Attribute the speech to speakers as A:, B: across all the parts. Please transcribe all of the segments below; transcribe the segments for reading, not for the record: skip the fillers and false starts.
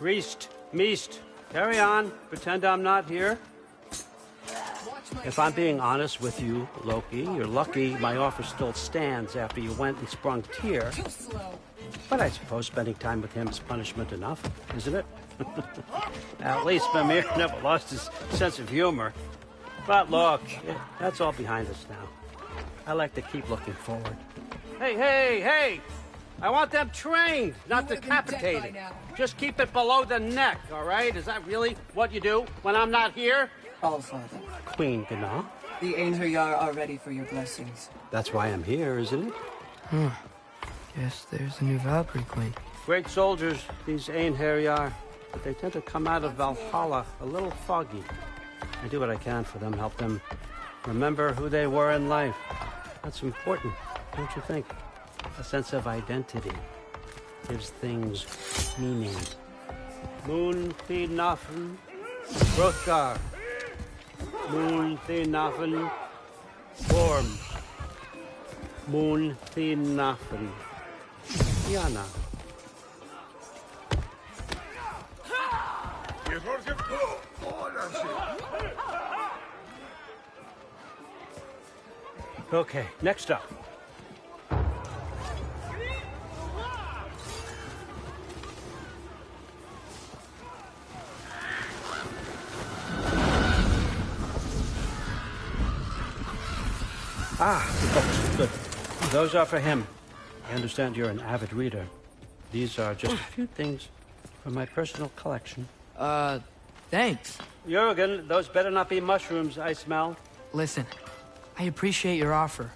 A: Priest, Meest, carry on. Pretend I'm not here. If I'm being honest with you, Loki, you're lucky my offer still stands after you went and sprung Tyr.
B: Too slow.
A: But I suppose spending time with him is punishment enough, isn't it? At least Mimir never lost his sense of humor. But look, that's all behind us now. I like to keep looking forward. Hey! I want them trained, not decapitated. Just keep it below the neck, all right? Is that really what you do when I'm not here?
C: All, Father.
A: Queen Gná.
C: The Einherjar are ready for your blessings.
A: That's why I'm here, isn't it?
D: Guess there's a new Valkyrie Queen.
A: Great soldiers, these Einherjar, but they tend to come out of Valhalla a little foggy. I do what I can for them, help them remember who they were in life. That's important, don't you think? A sense of identity gives things meaning. Moon Thinafen, Hrothgar. Moon Thinafen, Form. Moon Thinafen, Yana. Okay, next up. The books. Good. Those are for him. I understand you're an avid reader. These are just a few things from my personal collection.
D: Thanks.
A: Jurgen, those better not be mushrooms I smell.
D: Listen, I appreciate your offer,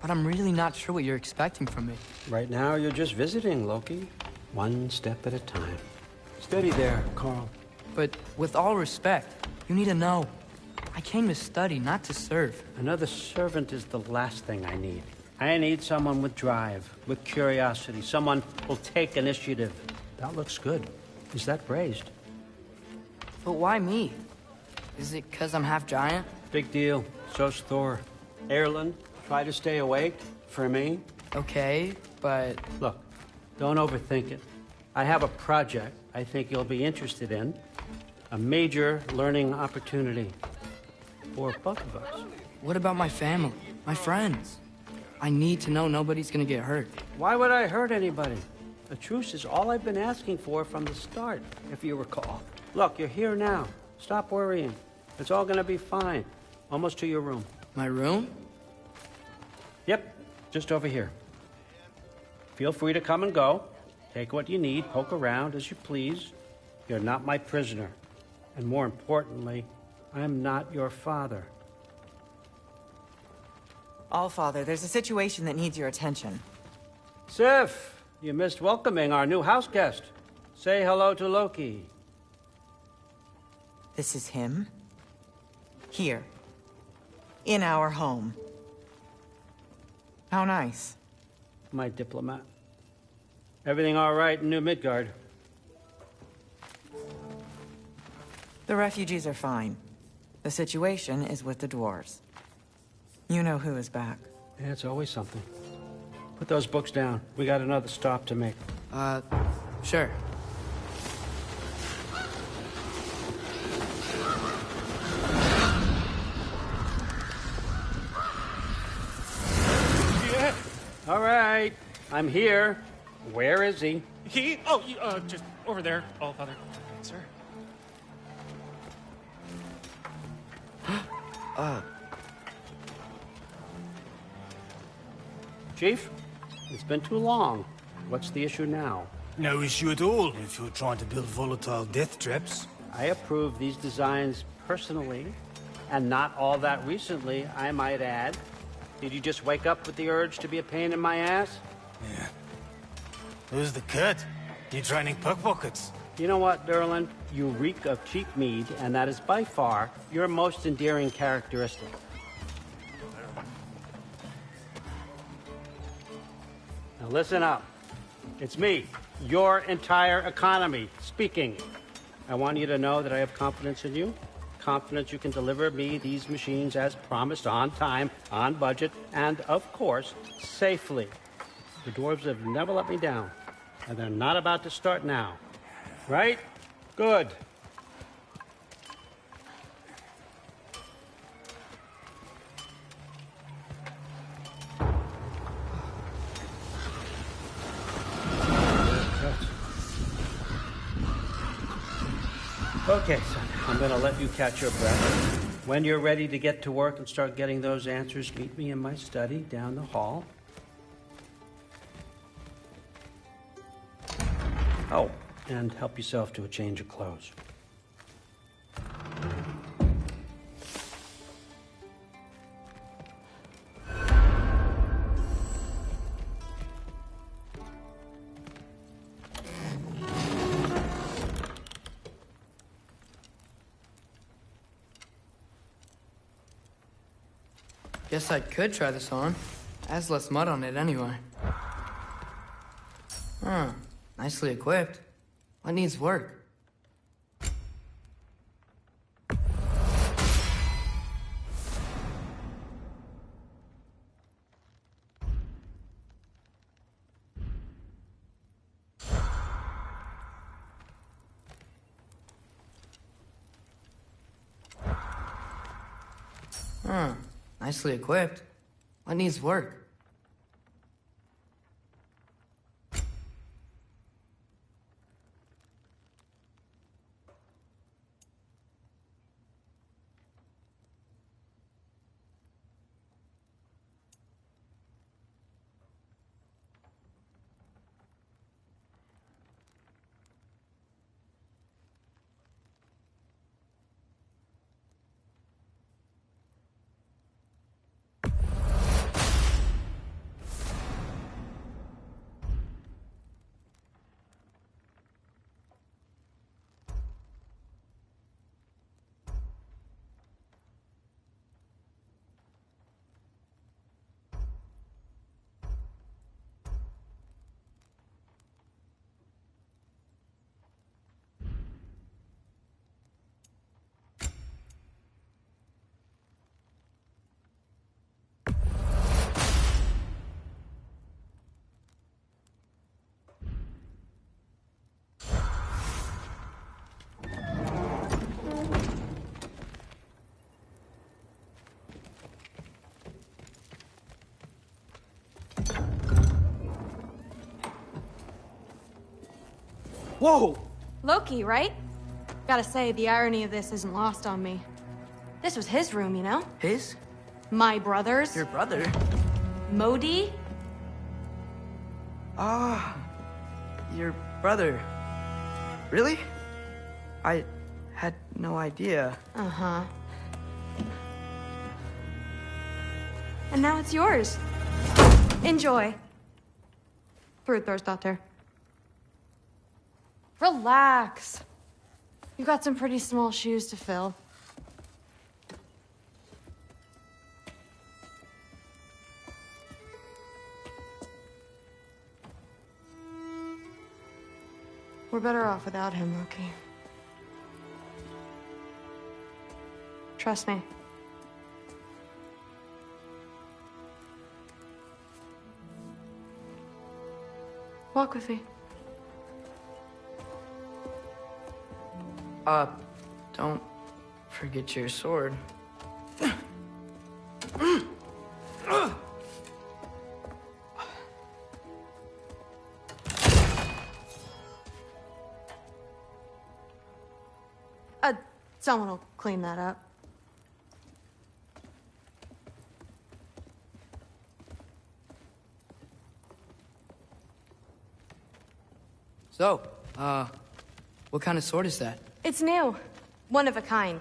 D: but I'm really not sure what you're expecting from me.
A: Right now, you're just visiting, Loki. One step at a time. Steady there, Carl.
D: But with all respect, you need to know. I came to study, not to serve.
A: Another servant is the last thing I need. I need someone with drive, with curiosity, someone who'll take initiative. That looks good. Is that praised?
D: But why me? Is it 'cause I'm half giant?
A: Big deal. So's Thor. Erland, try to stay awake for me.
D: Okay, but...
A: Look, don't overthink it. I have a project I think you'll be interested in. A major learning opportunity. For both of us.
D: What about my family? My friends? I need to know nobody's gonna get hurt.
A: Why would I hurt anybody? A truce is all I've been asking for from the start, if you recall. Look, you're here now. Stop worrying. It's all gonna be fine. Almost to your room.
D: My room?
A: Yep, just over here. Feel free to come and go. Take what you need, poke around as you please. You're not my prisoner. And more importantly, I'm not your father.
E: Allfather, there's a situation that needs your attention.
A: Sif, you missed welcoming our new house guest. Say hello to Loki.
E: This is him? Here. In our home. How nice.
A: My diplomat. Everything all right in New Midgard?
E: The refugees are fine. The situation is with the dwarves. You know who is back.
A: Yeah, it's always something. Put those books down. We got another stop to make.
D: Sure.
A: Yeah. All right. I'm here. Where is he?
F: He? Oh, just over there, Allfather. Sir.
A: Chief, it's been too long. What's the issue now?
G: No issue at all if you're trying to build volatile death traps.
A: I approve these designs personally, and not all that recently, I might add. Did you just wake up with the urge to be a pain in my ass?
G: Yeah. Who's the cut? You training pickpockets?
A: You know what, Derlin? You reek of cheap mead, and that is by far your most endearing characteristic. Now listen up. It's me, your entire economy, speaking. I want you to know that I have confidence in you. Confidence you can deliver me these machines as promised, on time, on budget, and, of course, safely. The dwarves have never let me down, and they're not about to start now. Right? Good. Okay, son, I'm gonna let you catch your breath. When you're ready to get to work and start getting those answers, meet me in my study down the hall. Oh, and help yourself to a change of clothes.
D: Guess I could try this on. Has less mud on it anyway. Huh. Nicely equipped. What needs work? Huh. Nicely equipped. What needs work?
A: Whoa!
B: Loki, right? Gotta say, the irony of this isn't lost on me. This was his room, you know?
D: His?
B: My brother's.
D: Your brother?
B: Modi?
D: Ah, your brother. Really? I had no idea.
B: Uh-huh. And now it's yours. Enjoy. Fruktorsdotter. Relax. You've got some pretty small shoes to fill. We're better off without him, Loki. Trust me. Walk with me.
D: Don't forget your sword.
B: Someone will clean that up.
D: So, what kind of sword is that?
B: It's new. One of a kind.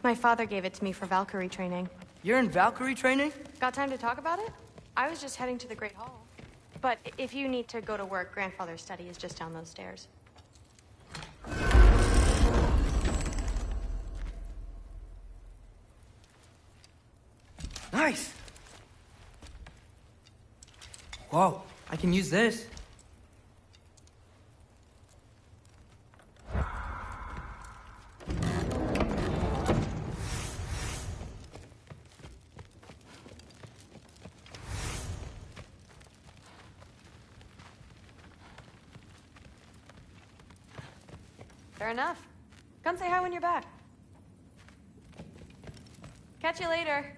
B: My father gave it to me for Valkyrie training.
D: You're in Valkyrie training?
B: Got time to talk about it? I was just heading to the Great Hall. But if you need to go to work, Grandfather's study is just down those stairs.
D: Nice! Whoa, I can use this.
B: Fair enough. Come say hi when you're back. Catch you later.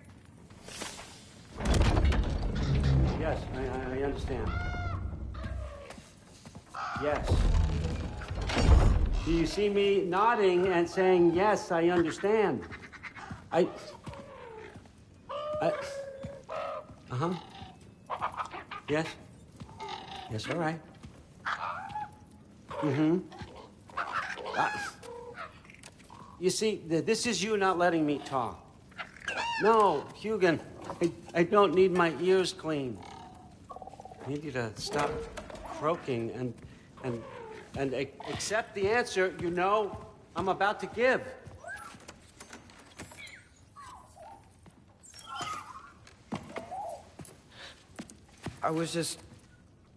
A: Yes, I understand. Yes. Do you see me nodding and saying, yes, I understand? Uh-huh. Yes? Yes, all right. Mm-hmm. You see, this is you not letting me talk. No, Hugin, I don't need my ears cleaned. I need you to stop croaking and accept the answer you know I'm about to give.
D: I was just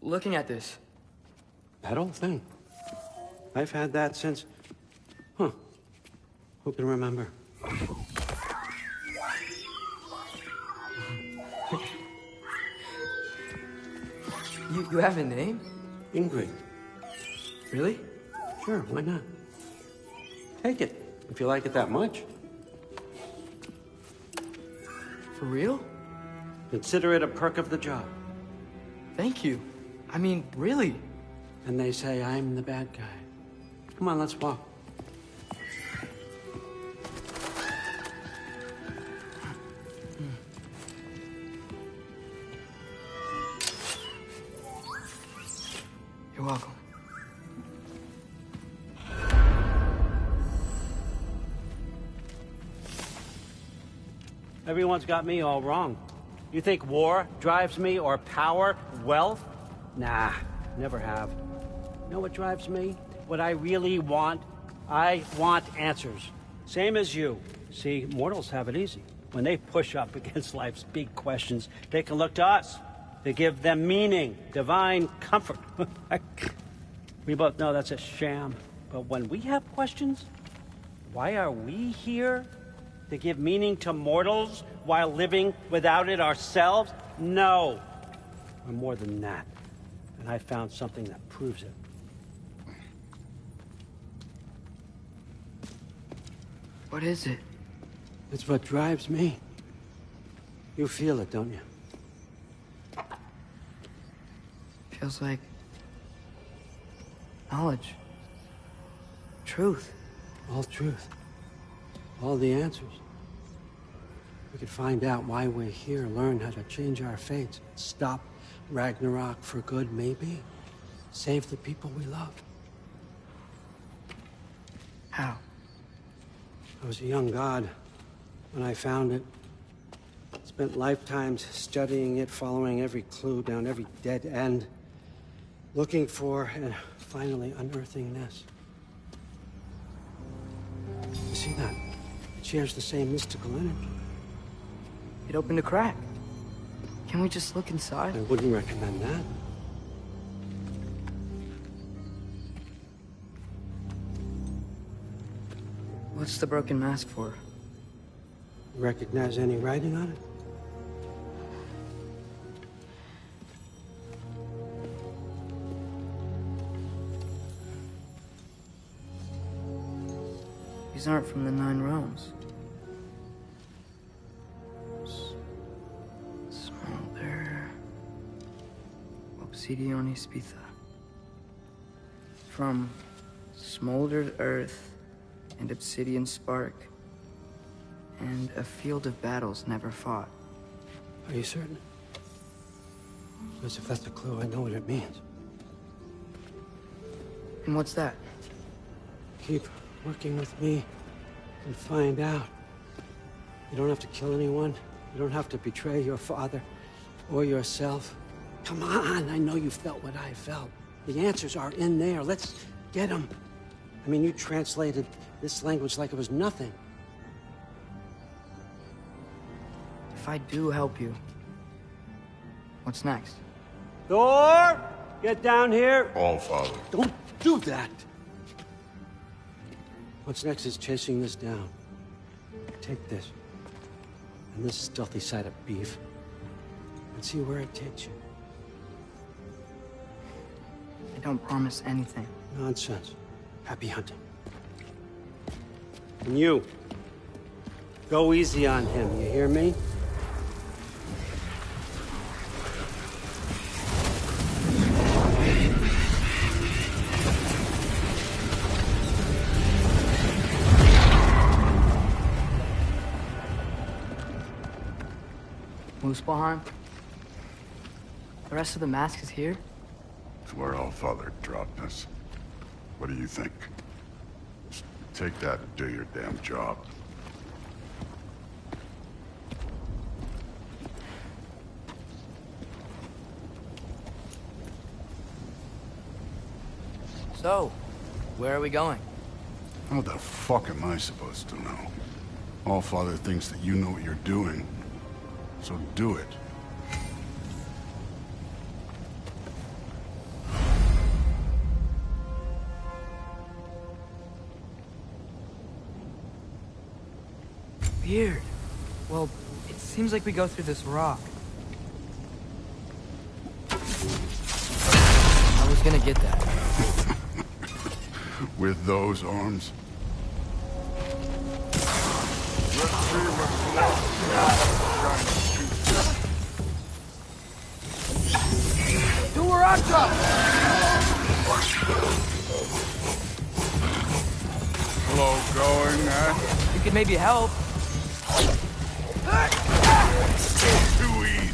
D: looking at this.
A: That old thing. I've had that since... Huh. Who can remember?
D: You have a name?
A: Ingrid.
D: Really?
A: Sure, why not? Take it, if you like it that much.
D: For real?
A: Consider it a perk of the job.
D: Thank you. I mean, really.
A: And they say I'm the bad guy. Come on, let's walk.
D: You're welcome.
A: Everyone's got me all wrong. You think war drives me, or power, wealth? Nah, never have. You know what drives me? What I really want? I want answers. Same as you. See, mortals have it easy. When they push up against life's big questions, they can look to us. They give them meaning, divine comfort. We both know that's a sham. But when we have questions, why are we here? To give meaning to mortals while living without it ourselves? No. We're more than that. And I found something that proves it.
D: What is it?
A: It's what drives me. You feel it, don't you?
D: Feels like knowledge. Truth.
A: All truth. All the answers. We could find out why we're here, learn how to change our fates, stop Ragnarok for good, maybe. Save the people we love.
D: How?
A: I was a young god when I found it. Spent lifetimes studying it, following every clue down every dead end, looking for and finally unearthing this. You see that? It shares the same mystical energy.
D: It opened a crack. Can we just look inside?
A: I wouldn't recommend that.
D: What's the broken mask for?
A: Recognize any writing on it?
D: These aren't from the Nine Realms. Smolder. Obsidione Spitha. From smoldered earth and obsidian spark, and a field of battles never fought.
A: Are you certain? Because if that's a clue, I know what it means.
D: And what's that?
A: Keep working with me and find out. You don't have to kill anyone. You don't have to betray your father or yourself. Come on, I know you felt what I felt. The answers are in there. Let's get them. I mean, you translated this language like it was nothing.
D: If I do help you, what's next?
A: Thor! Get down here!
H: All, Father.
A: Don't do that! What's next is chasing this down. Take this. And this stealthy side of beef. And see where it takes you.
D: I don't promise anything.
A: Nonsense. Happy hunting. And you, go easy on him, you hear me?
D: Muspelheim? The rest of the mask is here?
H: It's where Allfather dropped us. What do you think? Just take that and do your damn job.
D: So, where are we going?
H: How the fuck am I supposed to know? Allfather thinks that you know what you're doing. So do it.
D: Weird. Well, it seems like we go through this rock. I was gonna get that.
H: With those arms? Let's see what's left.
D: Do where I'm
H: Slow going, huh?
D: You could maybe help.
H: Too easy.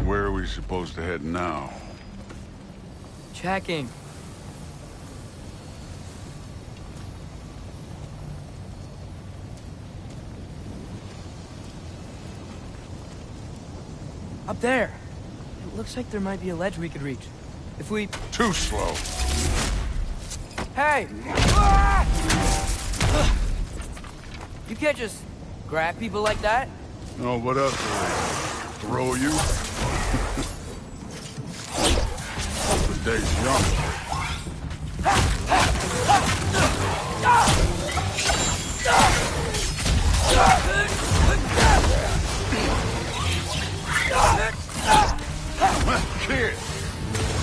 H: Where are we supposed to head now?
D: Checking. Up there. It looks like there might be a ledge we could reach. If we...
H: Too slow.
D: Hey! You can't just grab people like that.
H: Oh, what else do they throw you? The day's young. Kid,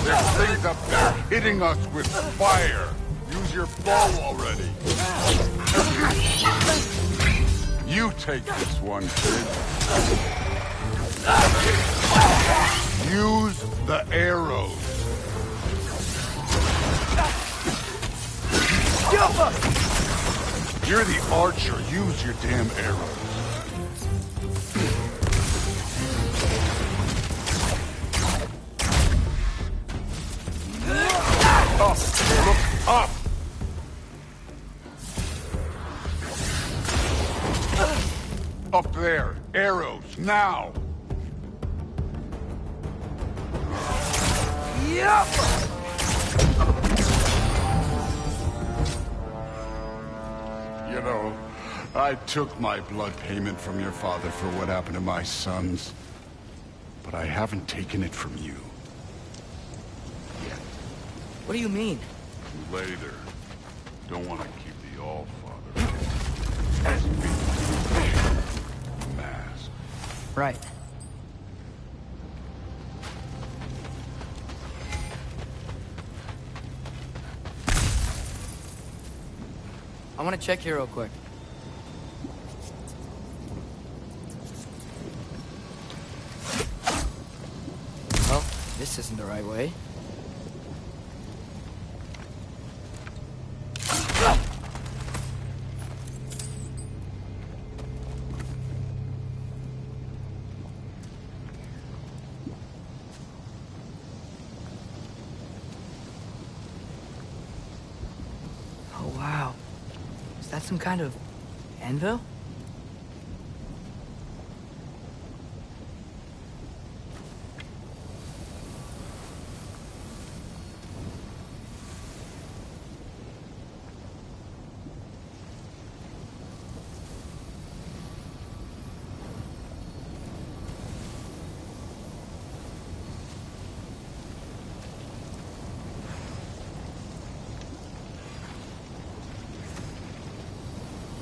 H: there's things up there hitting us with fire. Use your bow already. You take this one, kid. Use the arrows. You're the archer. Use your damn arrows. Up! Look up! Up there! Arrows, now!
D: Yep!
H: You know, I took my blood payment from your father for what happened to my sons. But I haven't taken it from you. Yet.
D: What do you mean?
H: Later. Don't want to keep the Allfather. Mask.
D: Right. I want to check here real quick. Well, this isn't the right way. Oh, wow. Is that some kind of anvil?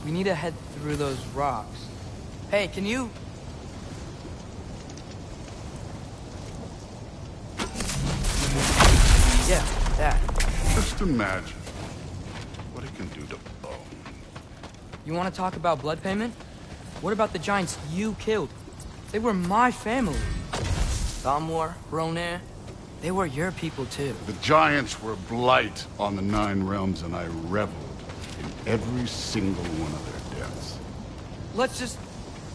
D: We need to head through those rocks. Hey, can you... Yeah, that.
H: Just imagine what it can do to bone.
D: You want to talk about blood payment? What about the giants you killed? They were my family. Thamor, Ronair, they were your people too.
H: The giants were blight on the 9 realms, and I reveled in every single one of their deaths.
D: Let's just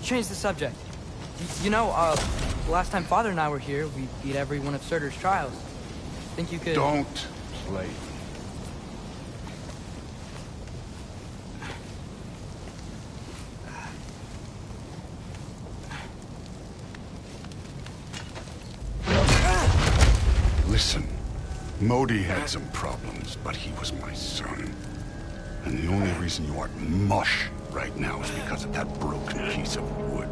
D: change the subject. You know, last time Father and I were here, we beat every one of Surtur's trials. Think you could...
H: Don't play. Listen, Modi had some problems, but he was my son. And the only reason you aren't mush right now is because of that broken piece of wood.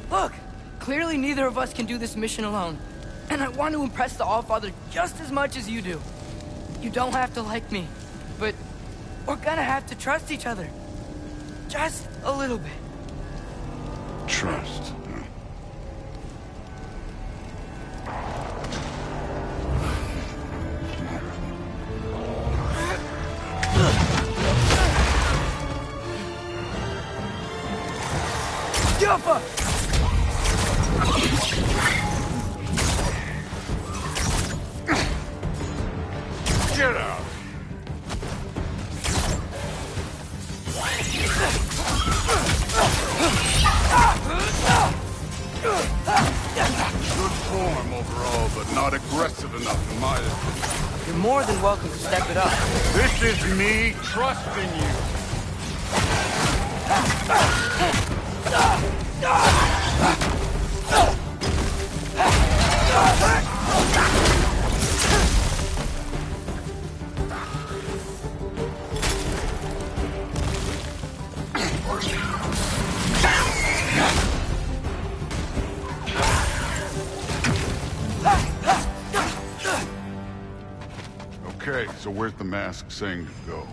D: Look! Clearly neither of us can do this mission alone. And I want to impress the Allfather just as much as you do. You don't have to like me, but we're gonna have to trust each other. Just a little bit.
H: Trust.
D: Jumper!
H: Get out! Good form overall, but not aggressive enough in my opinion.
D: You're more than welcome to step it up.
H: This is me trusting you. Okay, so where's the mask saying to go?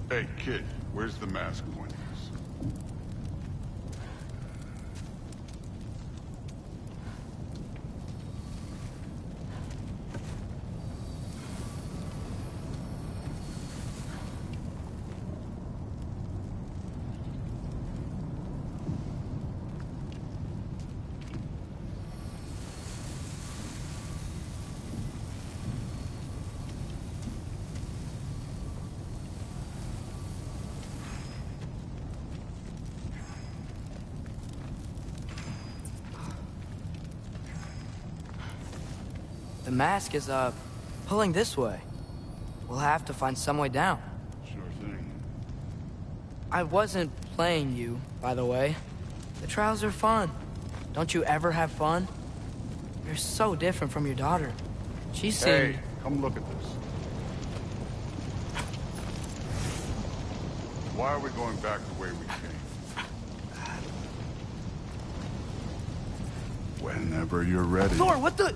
H: Hey, kid, where's the mask pointing us?
D: The mask is, pulling this way. We'll have to find some way down.
H: Sure thing.
D: I wasn't playing you, by the way. The trials are fun. Don't you ever have fun? You're so different from your daughter. She seemed...
H: Hey, come look at this. Why are we going back the way we came? Whenever you're ready.
D: Thor, what the...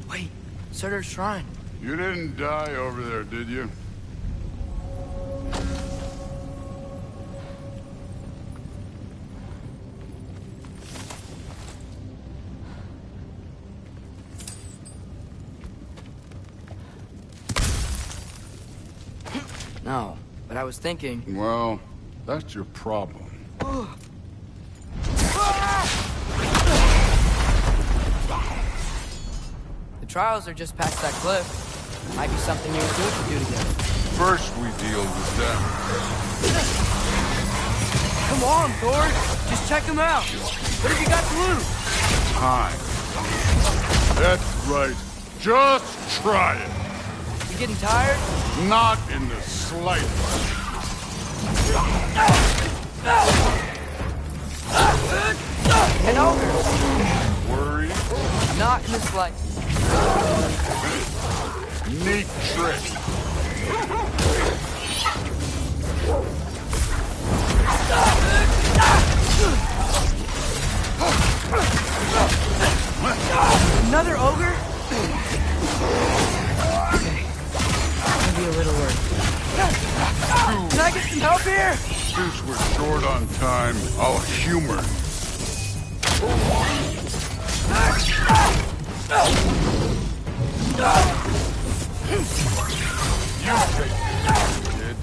D: Wait, Surtur's shrine.
H: You didn't die over there, did you?
D: No, but I was thinking...
H: Well, that's your problem.
D: The trials are just past that cliff. Might be something you and Phil could do together.
H: First, we deal with them.
D: Come on, Thor! Just check them out! What have you got to lose?
H: Time. That's right. Just try it.
D: You getting tired?
H: Not in the slightest.
D: And over.
H: Worry?
D: Not in the slightest.
H: Neat trick.
D: Another ogre? Okay. Maybe a little work. Can I get some help here?
H: Since we're short on time, I'll humor. You take it, kid.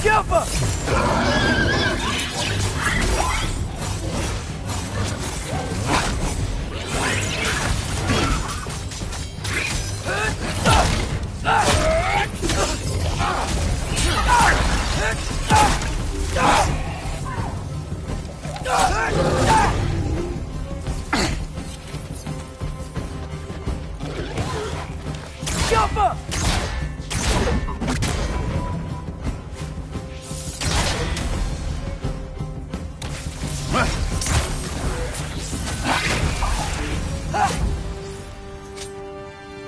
D: Jump up! Jump up!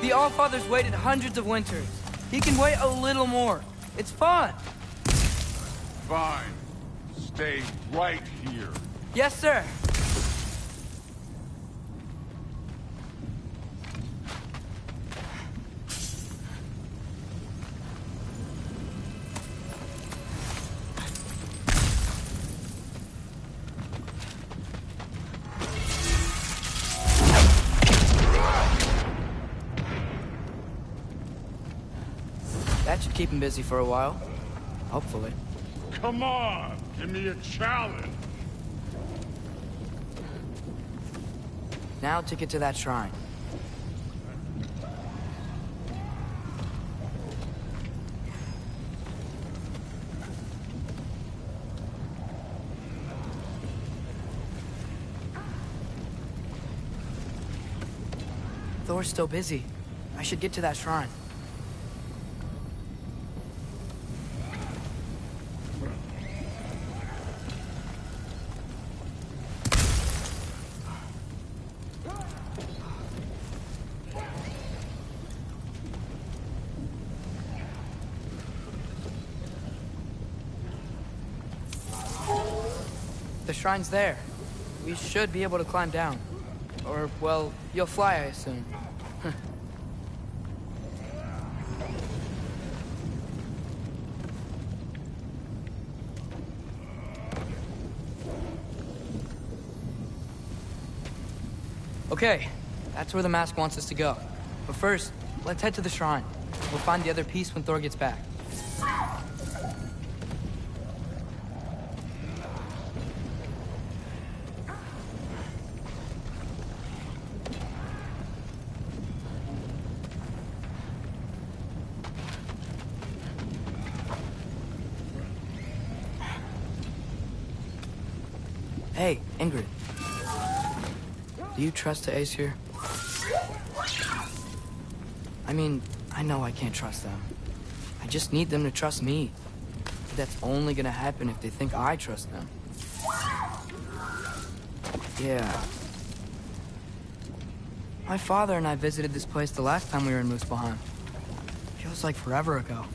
D: The Allfather's waited hundreds of winters. He can wait a little more. It's fun.
H: Fine. Stay right here.
D: Yes, sir. That should keep him busy for a while. Hopefully.
H: Come on, give me a challenge.
D: Now to get to that shrine. Thor's still busy. I should get to that shrine. The shrine's there. We should be able to climb down. Or, well, you'll fly, I assume. Okay, that's where the mask wants us to go. But first, let's head to the shrine. We'll find the other piece when Thor gets back. Hey, Ingrid. Do you trust the Ace here? I mean, I know I can't trust them. I just need them to trust me. But that's only gonna happen if they think I trust them. Yeah. My father and I visited this place the last time we were in Muspelheim. Feels like forever ago.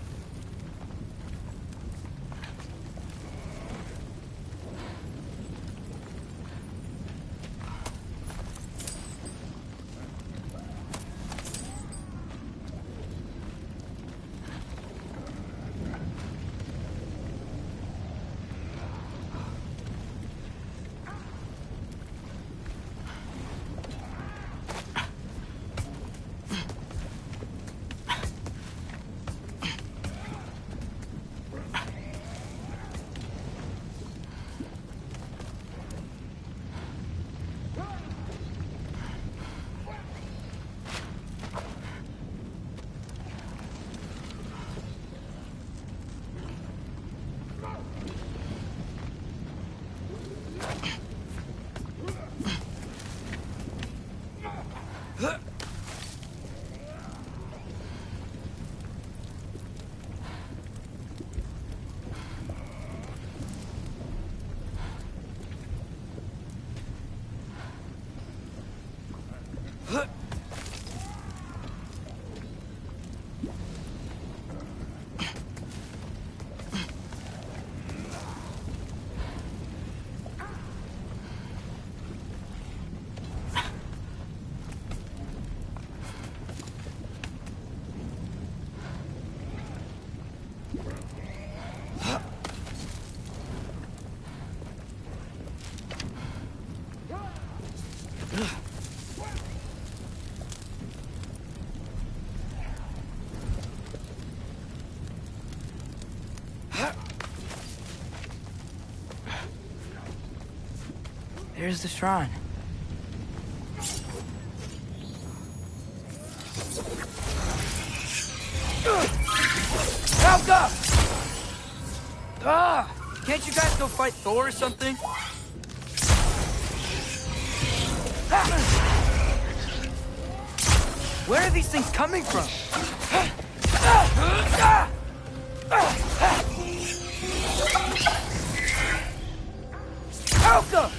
D: There's the shrine. Helga! Ah! Can't you guys go fight Thor or something? Where are these things coming from? Helga!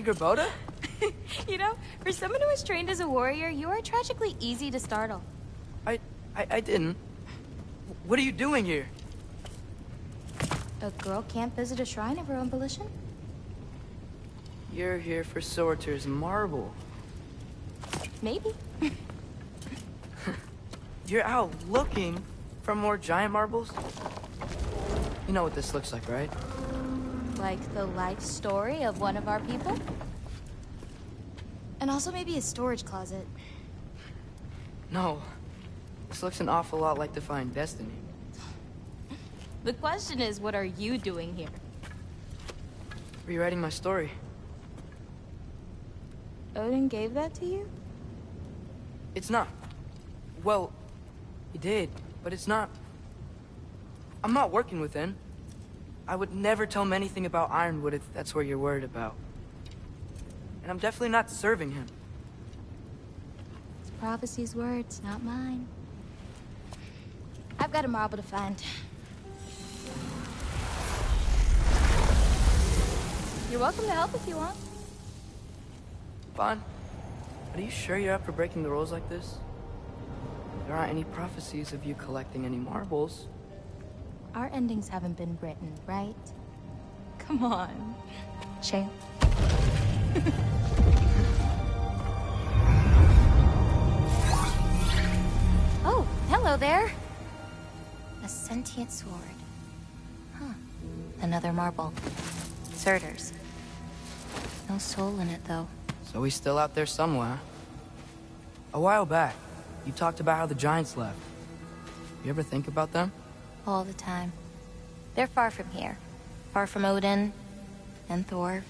D: Gerboda?
B: You know, for someone who was trained as a warrior, you are tragically easy to startle.
D: I didn't. What are you doing here?
B: A girl can't visit a shrine of her own volition?
D: You're here for Sorter's marble.
B: Maybe.
D: You're out looking for more giant marbles? You know what this looks like, right?
B: Like the life story of one of our people? And also maybe a storage closet.
D: No. This looks an awful lot like Defying Destiny.
B: The question is, what are you doing here?
D: Rewriting my story.
B: Odin gave that to you?
D: It's not. Well, he did, but it's not. I'm not working with him. I would never tell him anything about Ironwood if that's what you're worried about. And I'm definitely not serving him.
B: It's prophecy's words, not mine. I've got a marble to find. You're welcome to help if you want.
D: Fine. But are you sure you're up for breaking the rules like this? There aren't any prophecies of you collecting any marbles.
B: Our endings haven't been written, right? Come on, champ.
I: Hello there. A sentient sword. Huh. Another marble. Surtur's. No soul in it, though.
D: So he's still out there somewhere. A while back, you talked about how the giants left. You ever think about them?
I: All the time. They're far from here. Far from Odin and Thor.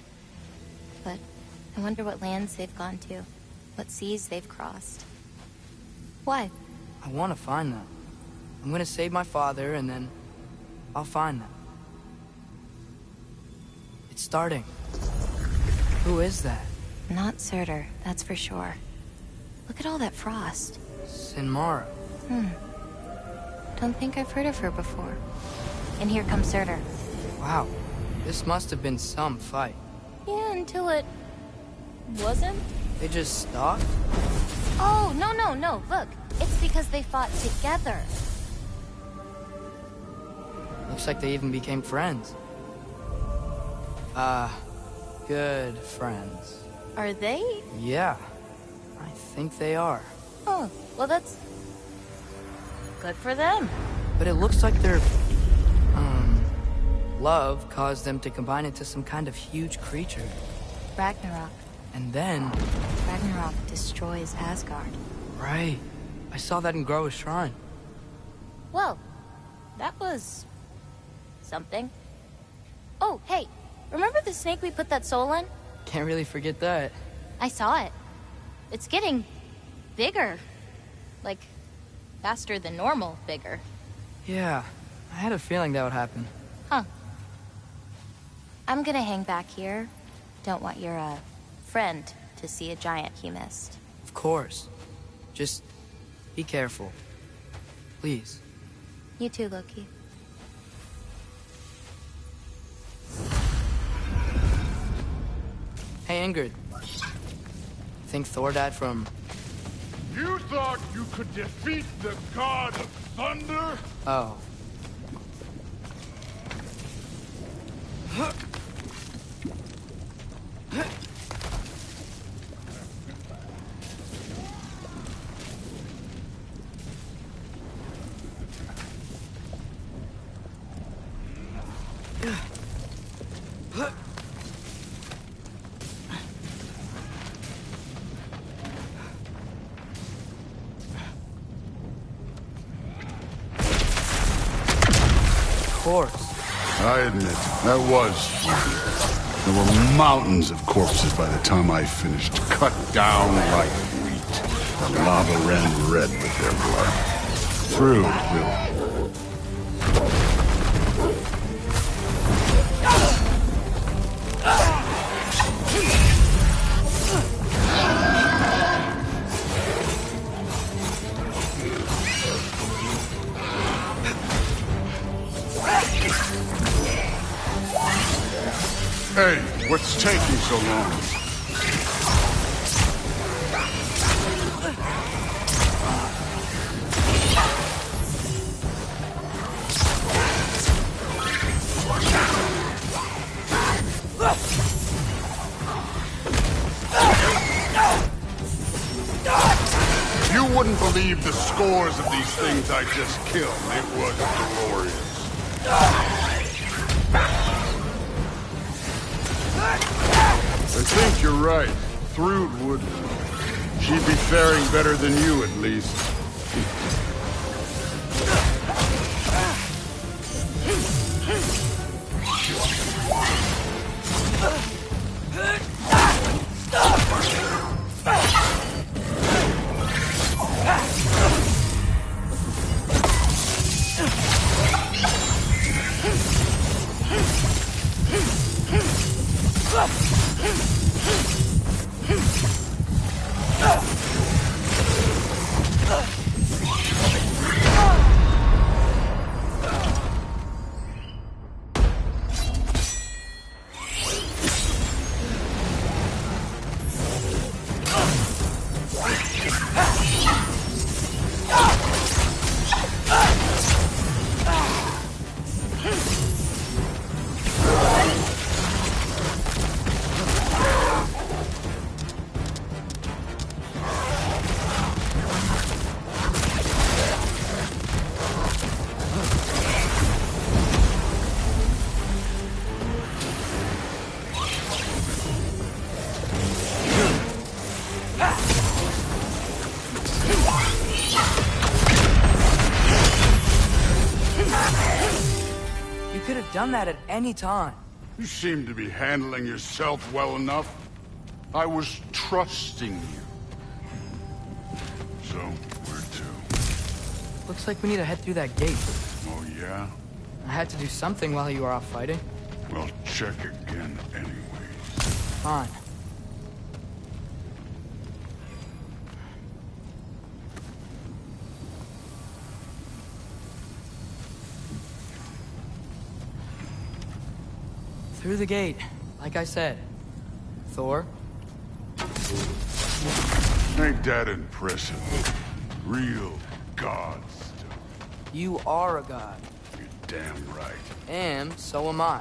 I: But I wonder what lands they've gone to. What seas they've crossed. Why?
D: I want to find them. I'm gonna save my father, and then I'll find them. It's starting. Who is that?
I: Not Surtur, that's for sure. Look at all that frost.
D: Sinmara.
I: Don't think I've heard of her before. And here comes Surtur.
D: Wow. This must have been some fight.
I: Yeah, until it... wasn't?
D: They just stopped?
I: Oh, no. Look, it's because they fought together.
D: Looks like they even became friends. Good friends.
I: Are they?
D: Yeah, I think they are.
I: Oh, well that's... good for them.
D: But it looks like their... love caused them to combine into some kind of huge creature.
I: Ragnarok.
D: And then...
I: Ragnarok destroys Asgard.
D: Right. I saw that in Groa's shrine.
I: Well, that was... something. Oh, hey, remember the snake we put that soul in?
D: Can't really forget that.
I: I saw it. It's getting... bigger. Like, faster than normal bigger.
D: Yeah, I had a feeling that would happen.
I: Huh. I'm gonna hang back here. Don't want your, friend to see a giant he missed.
D: Of course. Just be careful. Please.
I: You too, Loki.
D: Hey, Ingrid. Think Thor died from...
H: You thought you could defeat the god of thunder?
D: Oh.
H: I admit, that was fun. There were mountains of corpses by the time I finished, cut down like wheat. The lava ran red with their blood. Through, really. Hey, what's taking so long? You wouldn't believe the scores of these things I just killed. It was glorious. I think you're right. Thrud would... she'd be faring better than you, at least.
D: done that at any time.
H: You seem to be handling yourself well enough. I was trusting you. So, where to?
D: Looks like we need to head through that gate.
H: Oh, yeah?
D: I had to do something while you were off fighting.
H: Well, check again anyways.
D: Fine. Through the gate, like I said. Thor?
H: Ain't that impressive? Real god stuff.
D: You are a god.
H: You're damn right.
D: And so am I.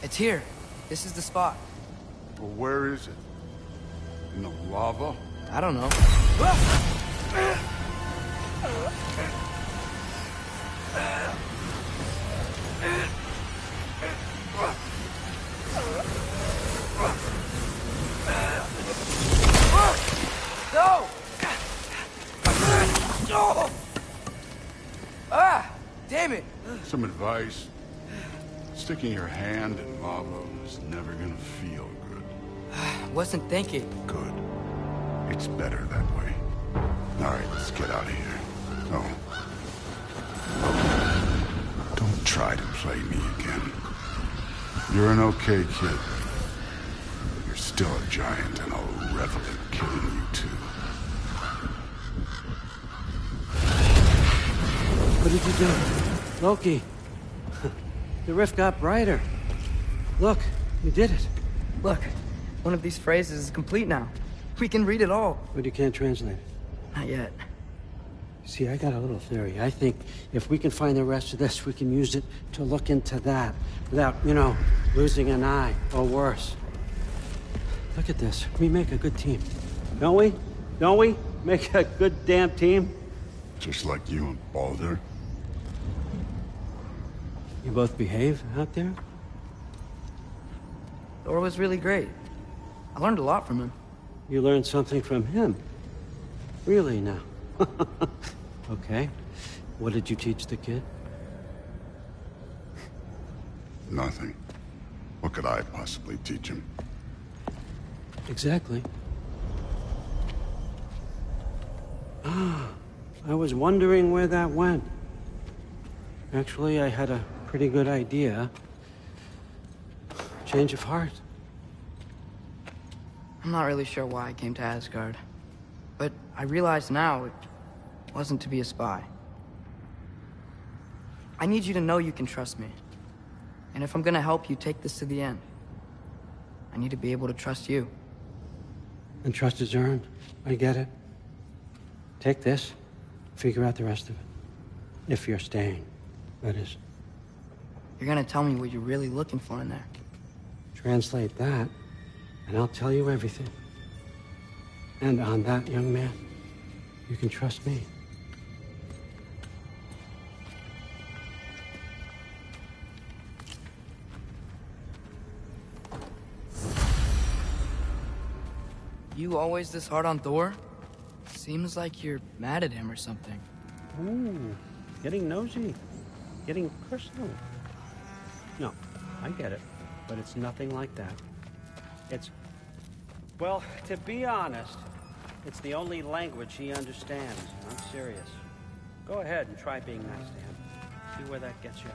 D: It's here. This is the spot.
H: Well, where is it? In the lava?
D: I don't know. No! No! Ah! Damn it!
H: Some advice. Sticking your hand in lava is never gonna feel good.
D: Wasn't thinking.
H: Good. It's better that way. All right, let's get out of here. Oh. Don't try to play me again. You're an okay kid. But you're still a giant, and I'll revel in killing you too.
A: What did you do? Loki. The rift got brighter. Look, you did it.
D: Look, one of these phrases is complete now. We can read it all.
A: But you can't translate it.
D: Not yet.
A: See, I got a little theory. I think if we can find the rest of this, we can use it to look into that without, losing an eye or worse. Look at this. We make a good team. Don't we? Don't we? Make a good damn team?
H: Just like you and Baldur.
A: You both behave out there?
D: Thor was really great. I learned a lot from him.
A: You learned something from him? Really now? Okay. What did you teach the kid?
H: Nothing. What could I possibly teach him?
A: Exactly. Ah, I was wondering where that went. Actually, I had a pretty good idea. Change of heart.
D: I'm not really sure why I came to Asgard. But I realize now it wasn't to be a spy. I need you to know you can trust me. And if I'm gonna help you take this to the end, I need to be able to trust you.
A: And trust is earned. I get it. Take this, figure out the rest of it. If you're staying, that is.
D: You're gonna tell me what you're really looking for in there.
A: Translate that, and I'll tell you everything. And on that, young man, you can trust me.
D: You always this hard on Thor? Seems like you're mad at him or something.
A: Ooh, getting nosy. Getting personal. No, I get it. But it's nothing like that. It's... Well, to be honest, it's the only language he understands. I'm serious. Go ahead and try being nice to him. See where that gets you.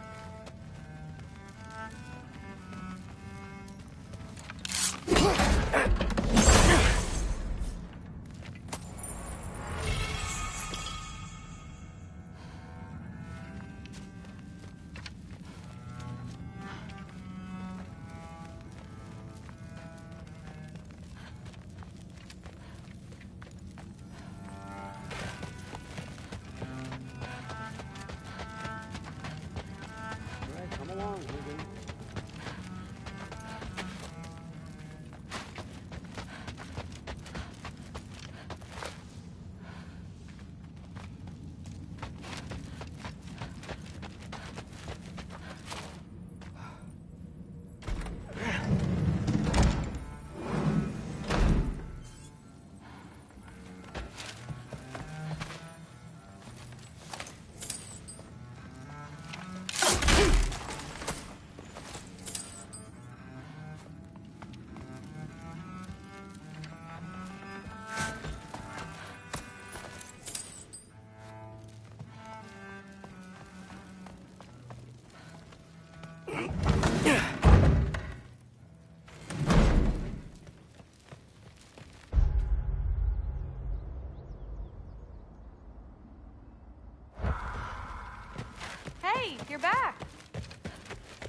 B: you're back.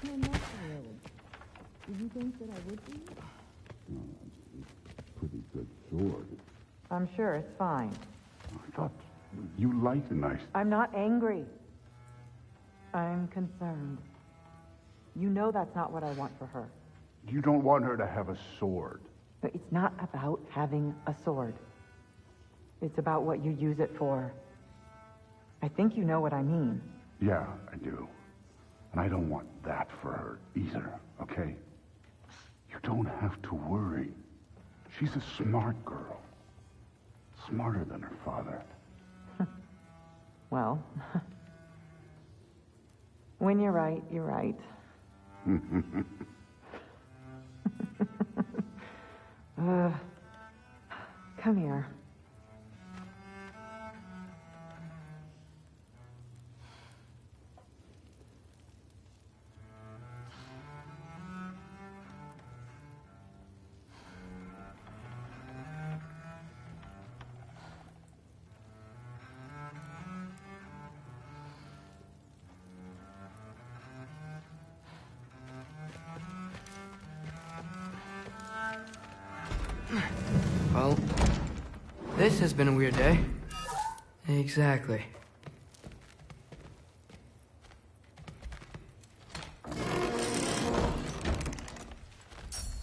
E: I'm not thrilled. Did you think that I would be?
H: Pretty good sword.
E: I'm sure it's fine.
H: I thought you liked a nice...
E: I'm not angry. I'm concerned. You know that's not what I want for her.
H: You don't want her to have a sword.
E: But it's not about having a sword. It's about what you use it for. I think you know what I mean.
H: Yeah, I do. And I don't want that for her either, okay? You don't have to worry. She's a smart girl. Smarter than her father.
E: Well, when you're right, you're right. Come here.
D: Well, this has been a weird day. Exactly.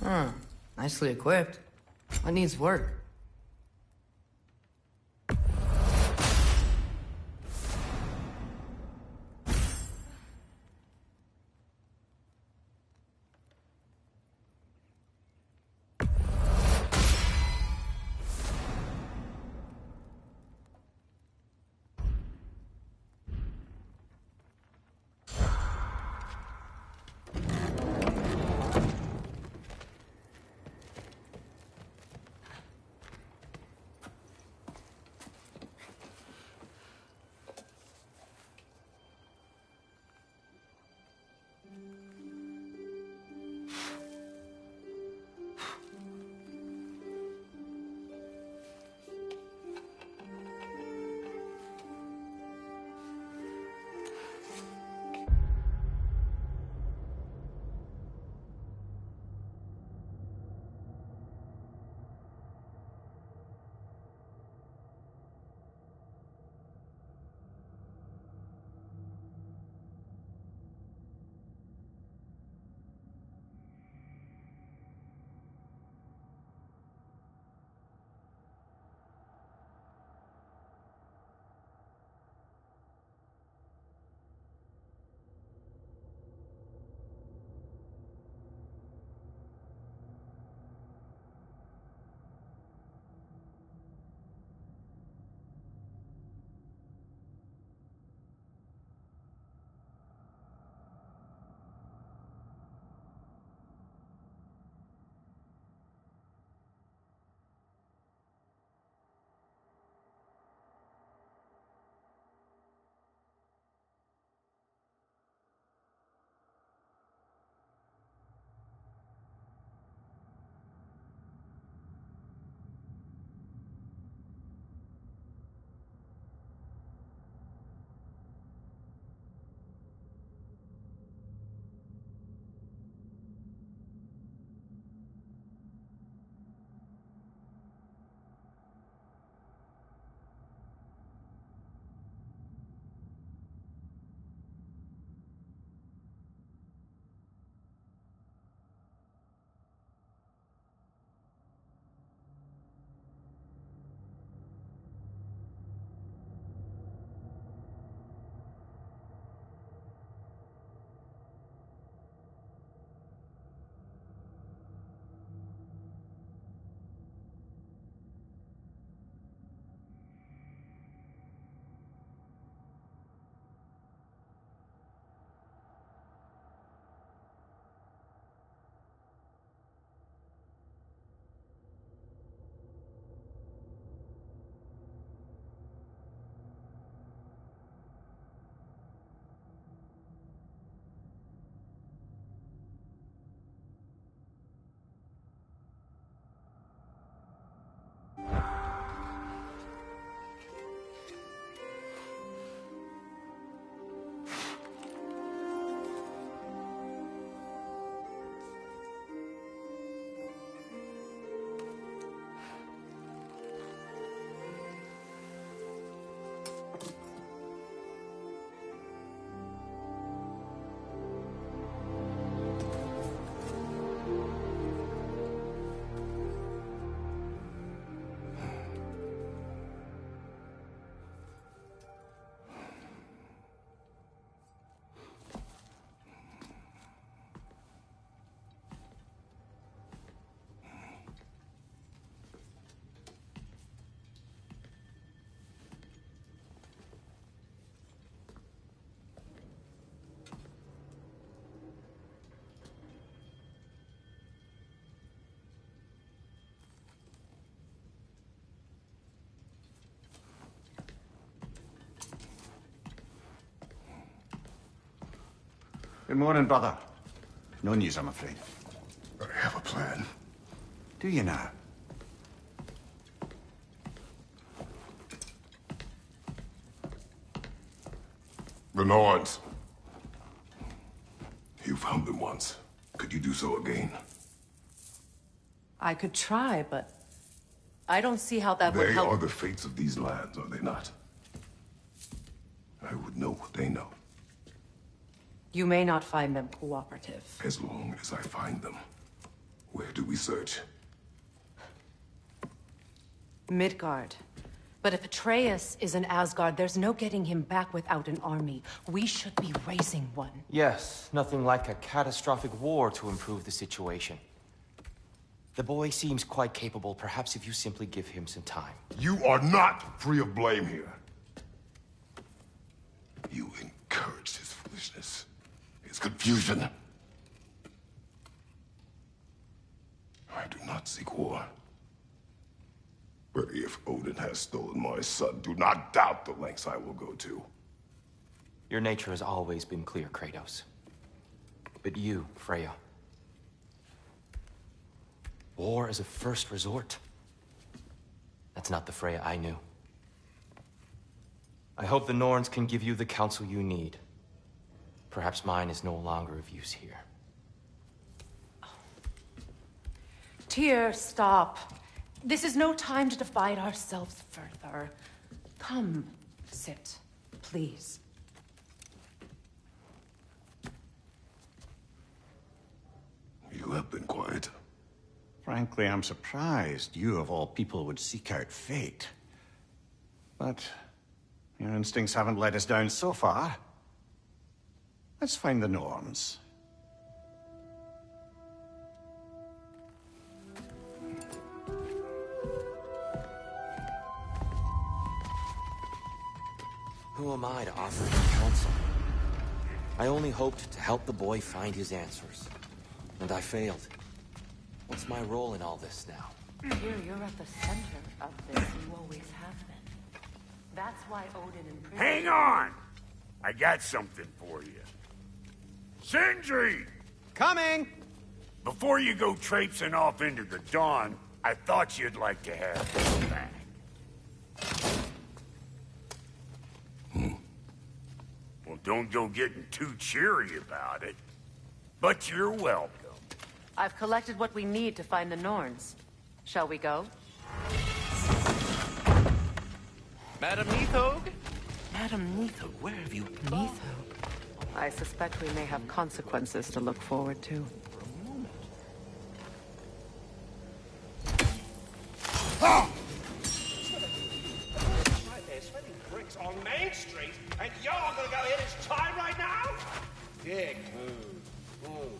D: Huh. Nicely equipped. What needs work?
J: Good morning, brother. No news, I'm afraid.
H: I have a plan.
J: Do you now?
K: The Norns. You found them once. Could you do so again?
L: I could try, but I don't see how that would help.
K: They are the fates of these lands, are they not? I would know what they know.
L: You may not find them cooperative.
K: As long as I find them. Where do we search?
L: Midgard. But if Atreus is in Asgard, there's no getting him back without an army. We should be raising one.
M: Yes, nothing like a catastrophic war to improve the situation. The boy seems quite capable. Perhaps if you simply give him some time.
K: You are not free of blame here. You encouraged his foolishness, his confusion. I do not seek war. But if Odin has stolen my son, do not doubt the lengths I will go to.
M: Your nature has always been clear, Kratos. But you, Freya. War is a first resort. That's not the Freya I knew. I hope the Norns can give you the counsel you need. Perhaps mine is no longer of use here.
L: Tyr, stop. This is no time to divide ourselves further. Come, sit, please.
K: You have been quiet.
J: Frankly, I'm surprised you, of all people, would seek out fate. But your instincts haven't let us down so far. Let's find the Norns.
M: Who am I to offer him counsel? I only hoped to help the boy find his answers. And I failed. What's my role in all this now?
L: Tyr, you're at the center of this. You always have been. That's why Odin imprisoned...
N: Hang on! I got something for you. Sindri!
J: Coming!
N: Before you go traipsing off into the dawn, I thought you'd like to have this back. Well, don't go getting too cheery about it. But you're welcome.
L: I've collected what we need to find the Norns. Shall we go?
O: Madam Neathog? Madam Neathog, where have you gone?
L: Neathog? I suspect we may have consequences to look forward to.
N: Ah! They're sweating bricks on Main Street, and you're gonna go hit his tie right now? Dick move. Move.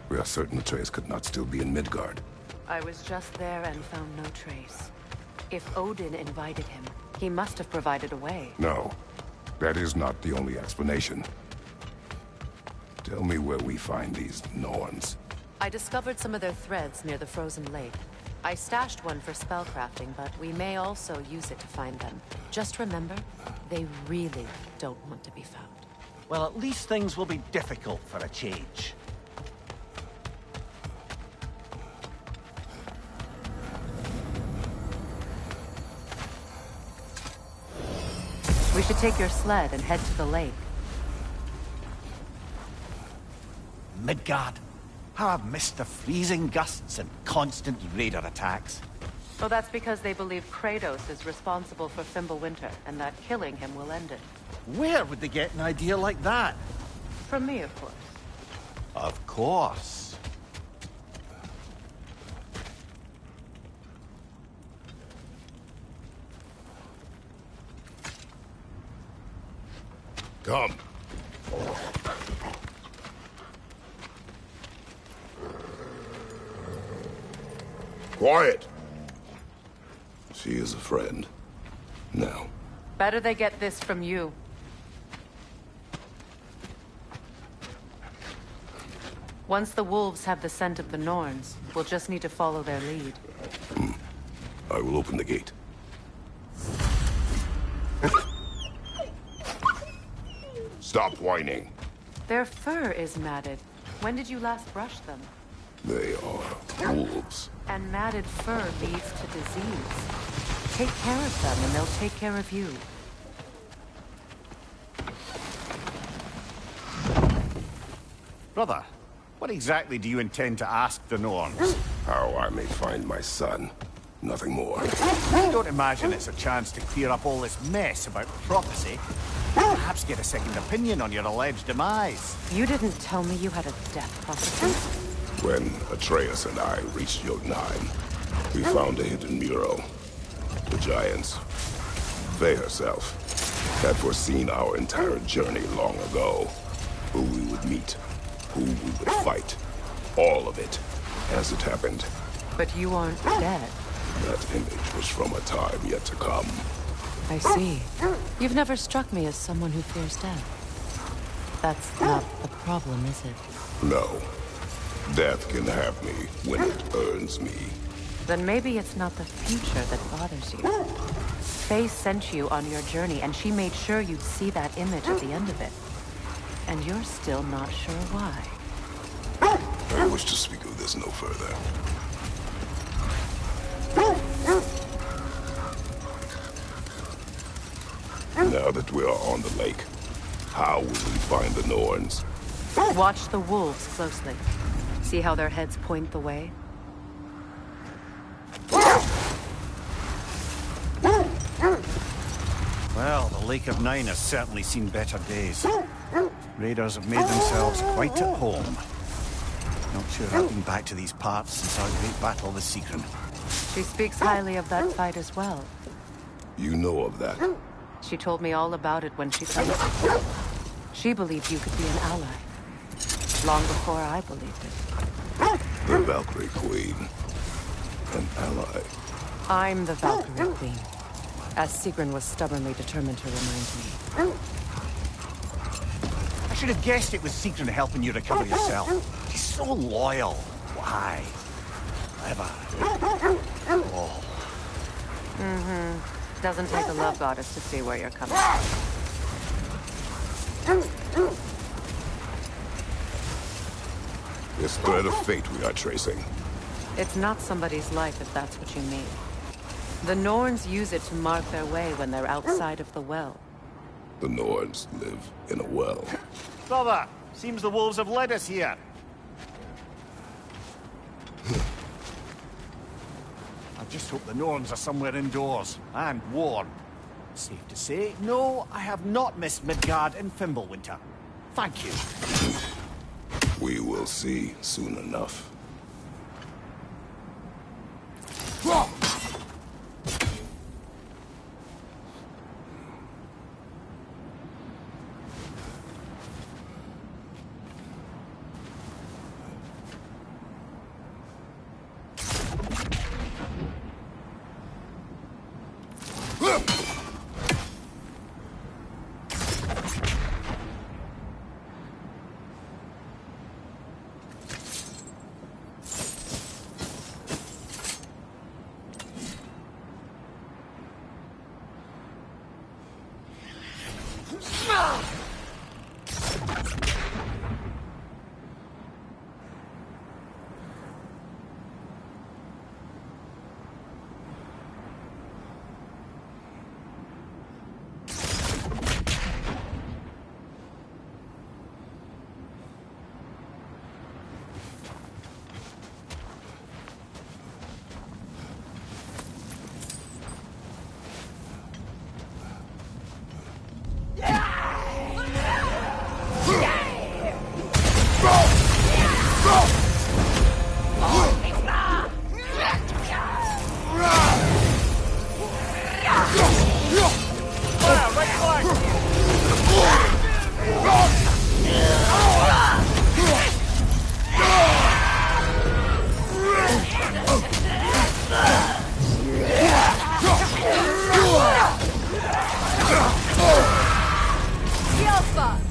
K: We are certain Atreus could not still be in Midgard.
L: I was just there and found no trace. If Odin invited him, he must have provided a way.
K: No, that is not the only explanation. Tell me where we find these Norns.
L: I discovered some of their threads near the frozen lake. I stashed one for spellcrafting, but we may also use it to find them. Just remember, they really don't want to be found.
J: Well, at least things will be difficult for a change.
L: We should take your sled and head to the lake.
J: Midgard. How I've missed the freezing gusts and constant raider attacks.
L: Well, that's because they believe Kratos is responsible for Fimbulwinter, and that killing him will end it.
J: Where would they get an idea like that?
L: From me, of course.
J: Of course.
K: Come. Quiet. She is a friend. Now.
L: Better they get this from you. Once the wolves have the scent of the Norns, we'll just need to follow their lead.
K: I will open the gate. Stop whining.
L: Their fur is matted. When did you last brush them?
K: They are wolves.
L: And matted fur leads to disease. Take care of them and they'll take care of you.
J: Brother, what exactly do you intend to ask the Norns?
K: How I may find my son. Nothing more.
J: I don't imagine it's a chance to clear up all this mess about prophecy. Perhaps get a second opinion on your alleged demise.
L: You didn't tell me you had a death prophecy.
K: When Atreus and I reached Jotunheim, we found a hidden mural. The Giants, they herself, had foreseen our entire journey long ago. Who we would meet, who we would fight. All of it, as it happened.
L: But you aren't dead.
K: That image was from a time yet to come.
L: I see. You've never struck me as someone who fears death. That's not the problem, is it?
K: No. Death can have me when it earns me.
L: Then maybe it's not the future that bothers you. Faye sent you on your journey, and she made sure you'd see that image at the end of it. And you're still not sure why.
K: I wish to speak of this no further. Now that we are on the lake, how will we find the Norns?
L: Watch the wolves closely. See how their heads point the way?
J: Well, the Lake of Nine has certainly seen better days. Raiders have made themselves quite at home. Not sure I've been back to these parts since our great battle with Sigrun.
L: She speaks highly of that fight as well.
K: You know of that?
L: She told me all about it when she fell. She believed you could be an ally. Long before I believed it.
K: The Valkyrie Queen. An ally.
L: I'm the Valkyrie Queen. As Sigrun was stubbornly determined to remind me.
J: I should have guessed it was Sigrun helping you recover yourself. She's so loyal. Why? Clever. Oh.
L: Mm-hmm. Doesn't take a love goddess to see where you're coming from.
K: This thread of fate we are tracing.
L: It's not somebody's life if that's what you mean. The Norns use it to mark their way when they're outside of the well.
K: The Norns live in a well.
J: Brother, seems the wolves have led us here. I just hope the Norns are somewhere indoors, and warm. Safe to say, no, I have not missed Midgard in Fimbulwinter. Thank you.
K: We will see soon enough.
P: Alpha!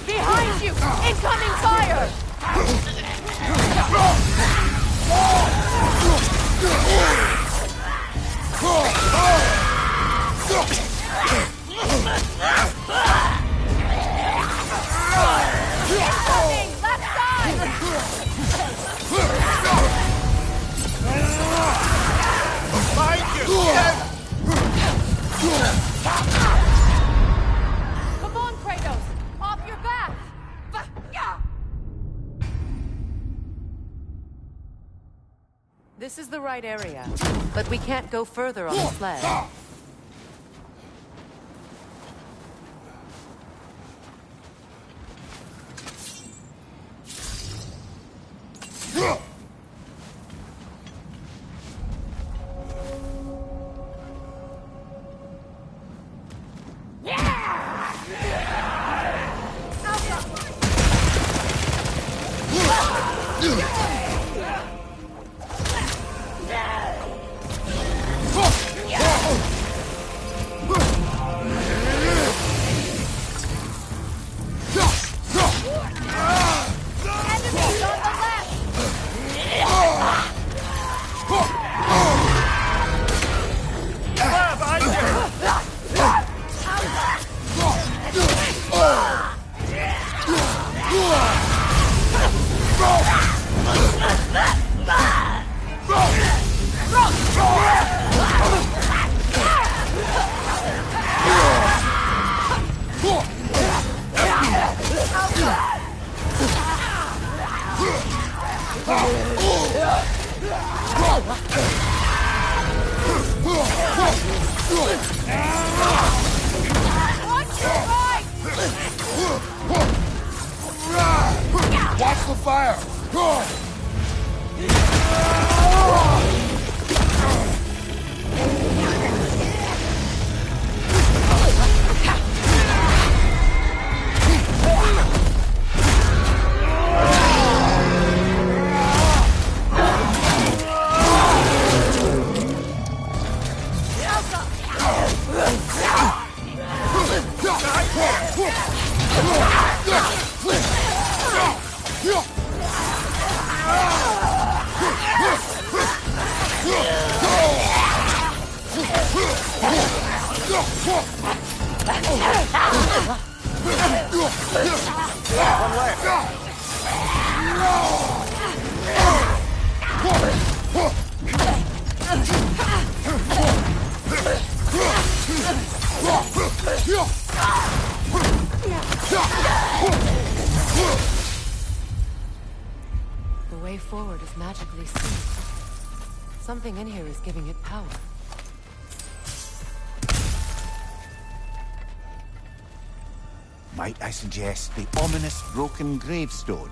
P: Behind you! Incoming fire! Incoming! Left side!
N: Behind you! Yes!
P: Come on, Kratos! Off your back!
L: This is the right area, but we can't go further on the sled.
N: Watch the fire!
L: The way forward is magically sealed. Something in here is giving it power.
Q: Might I suggest the ominous broken gravestone?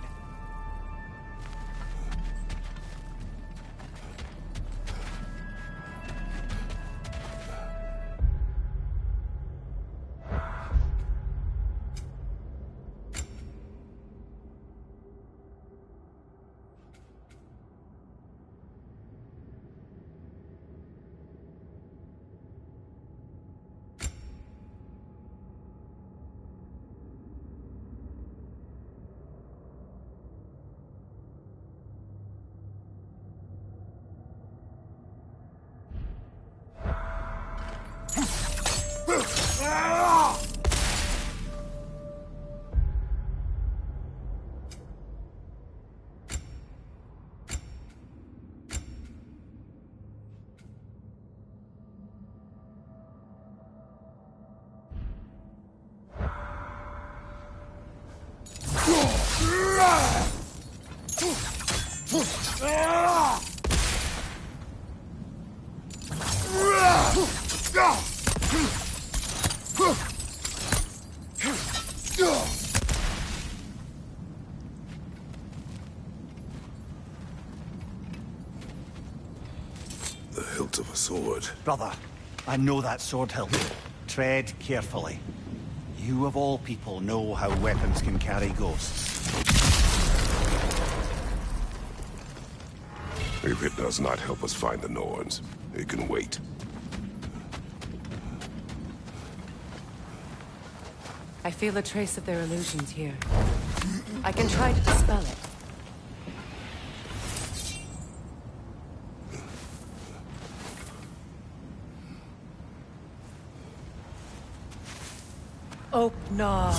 K: The hilt of a sword.
Q: Brother, I know that sword hilt. Tread carefully. You of all people know how weapons can carry ghosts.
K: If it does not help us find the Norns, it can wait.
L: I feel a trace of their illusions here. I can try to dispel it. Oh, no.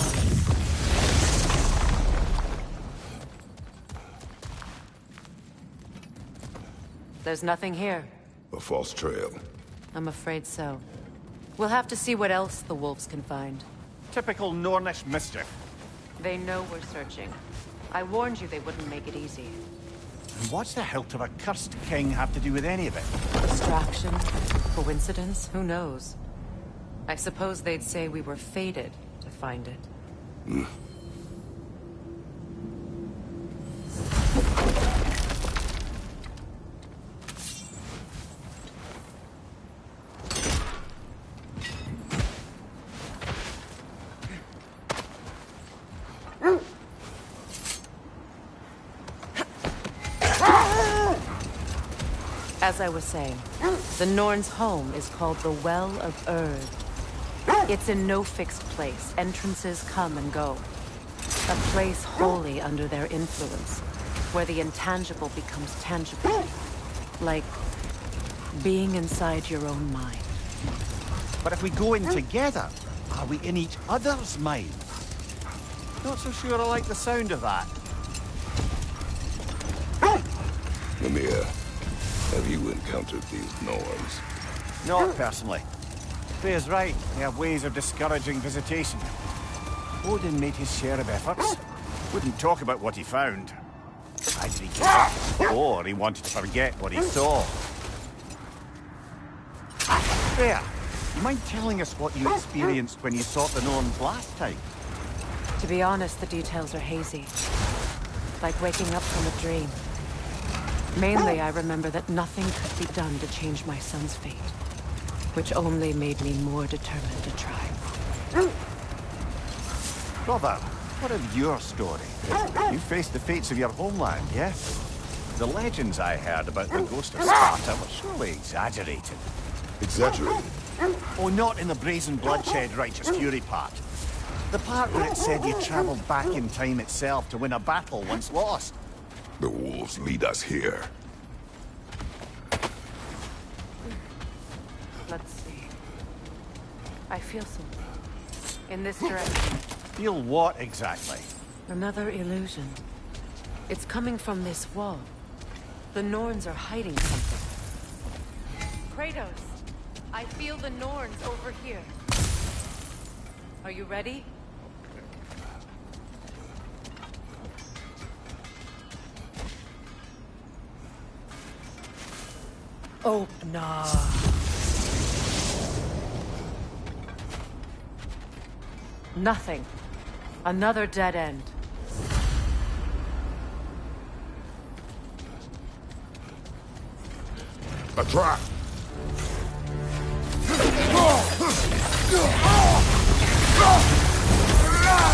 L: There's nothing here.
K: A false trail.
L: I'm afraid so. We'll have to see what else the wolves can find.
Q: Typical Nornish mischief.
L: They know we're searching. I warned you they wouldn't make it easy.
Q: And what's the hilt of a cursed king have to do with any of it?
L: Distraction? Coincidence? Who knows? I suppose they'd say we were fated to find it. As I was saying, the Norn's home is called the Well of Erd. It's in no fixed place. Entrances come and go. A place wholly under their influence, where the intangible becomes tangible. Like being inside your own mind.
Q: But if we go in together, are we in each other's mind? Not so sure I like the sound of that.
K: Mimir, have you encountered these Norns?
Q: Not personally. Freya's right. They have ways of discouraging visitation. Odin made his share of efforts. Wouldn't talk about what he found. Either he gave up, or he wanted to forget what he saw. Freya, you mind telling us what you experienced when you sought the Norns last time?
L: To be honest, the details are hazy. Like waking up from a dream. Mainly, I remember that nothing could be done to change my son's fate. Which only made me more determined to try.
Q: Brother, what of your story? You faced the fates of your homeland, yes? The legends I heard about the ghost of Sparta were surely exaggerated.
K: Exaggerated?
Q: Oh, not in the brazen bloodshed righteous fury part. The part where it said you traveled back in time itself to win a battle once lost.
K: The wolves lead us here.
L: Let's see. I feel something. In this direction.
Q: Feel what exactly?
L: Another illusion. It's coming from this wall. The Norns are hiding something. Kratos, I feel the Norns over here. Are you ready? Oh, no. Nothing. Another dead end.
K: A trap!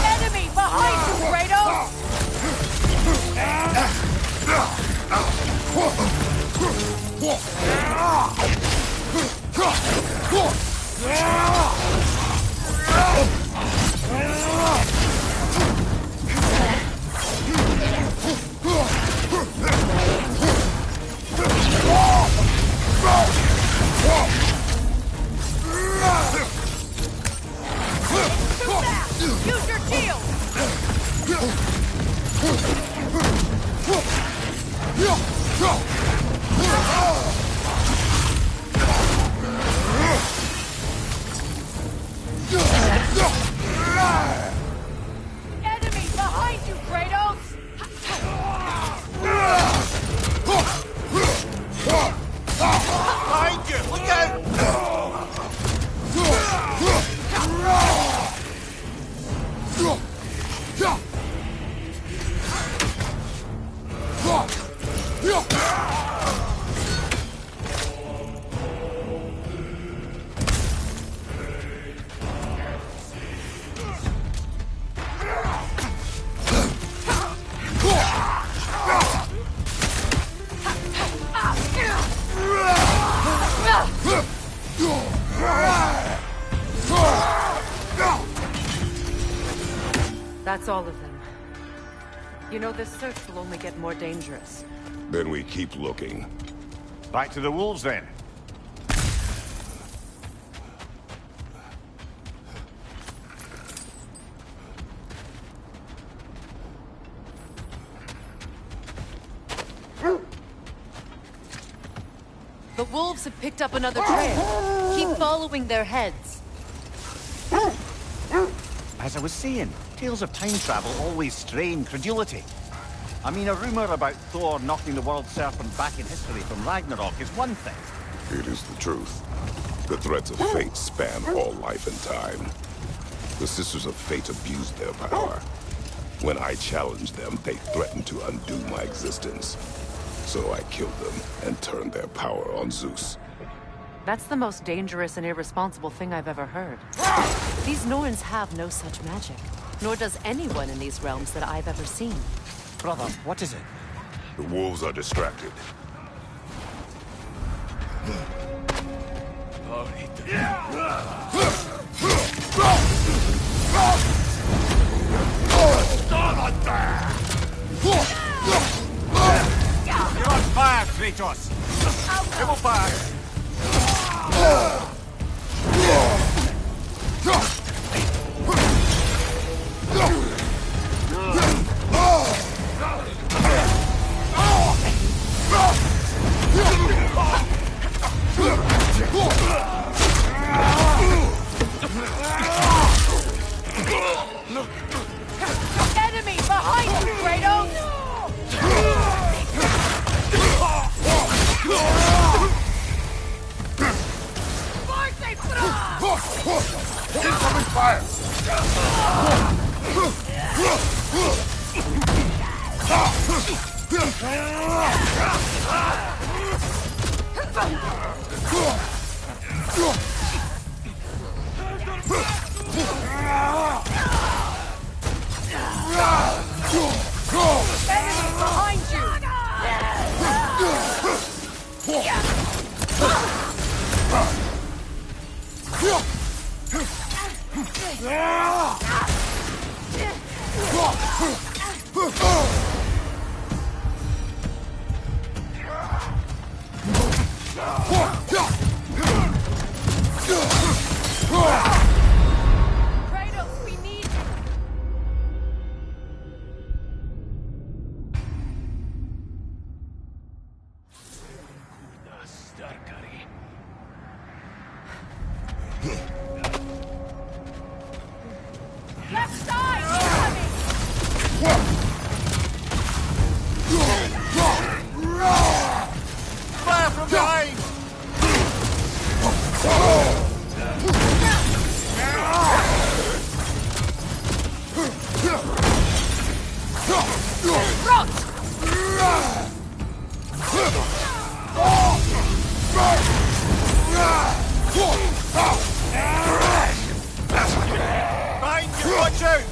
P: Enemy behind you, Kratos!
L: That's all of them. You know, this search will only get more dangerous.
K: Then we keep looking.
Q: Back to the wolves, then.
L: The wolves have picked up another trail. Keep following their heads.
Q: As I was saying, tales of time travel always strain credulity. I mean, a rumor about Thor knocking the world serpent back in history from Ragnarok is one thing.
K: It is the truth. The threats of fate span all life and time. The Sisters of Fate abused their power. When I challenged them, they threatened to undo my existence. So I killed them and turned their power on Zeus.
L: That's the most dangerous and irresponsible thing I've ever heard. These Norns have no such magic, nor does anyone in these realms that I've ever seen.
Q: Brother, what is it?
K: The wolves are distracted.
Q: You're on fire, Kratos! Double fire!
P: Enemy behind you, Kratos!
H: Incoming fire!
P: Enemy behind you! Kratos, we need you! Left side!
Q: Fire from behind! Behind you, watch out!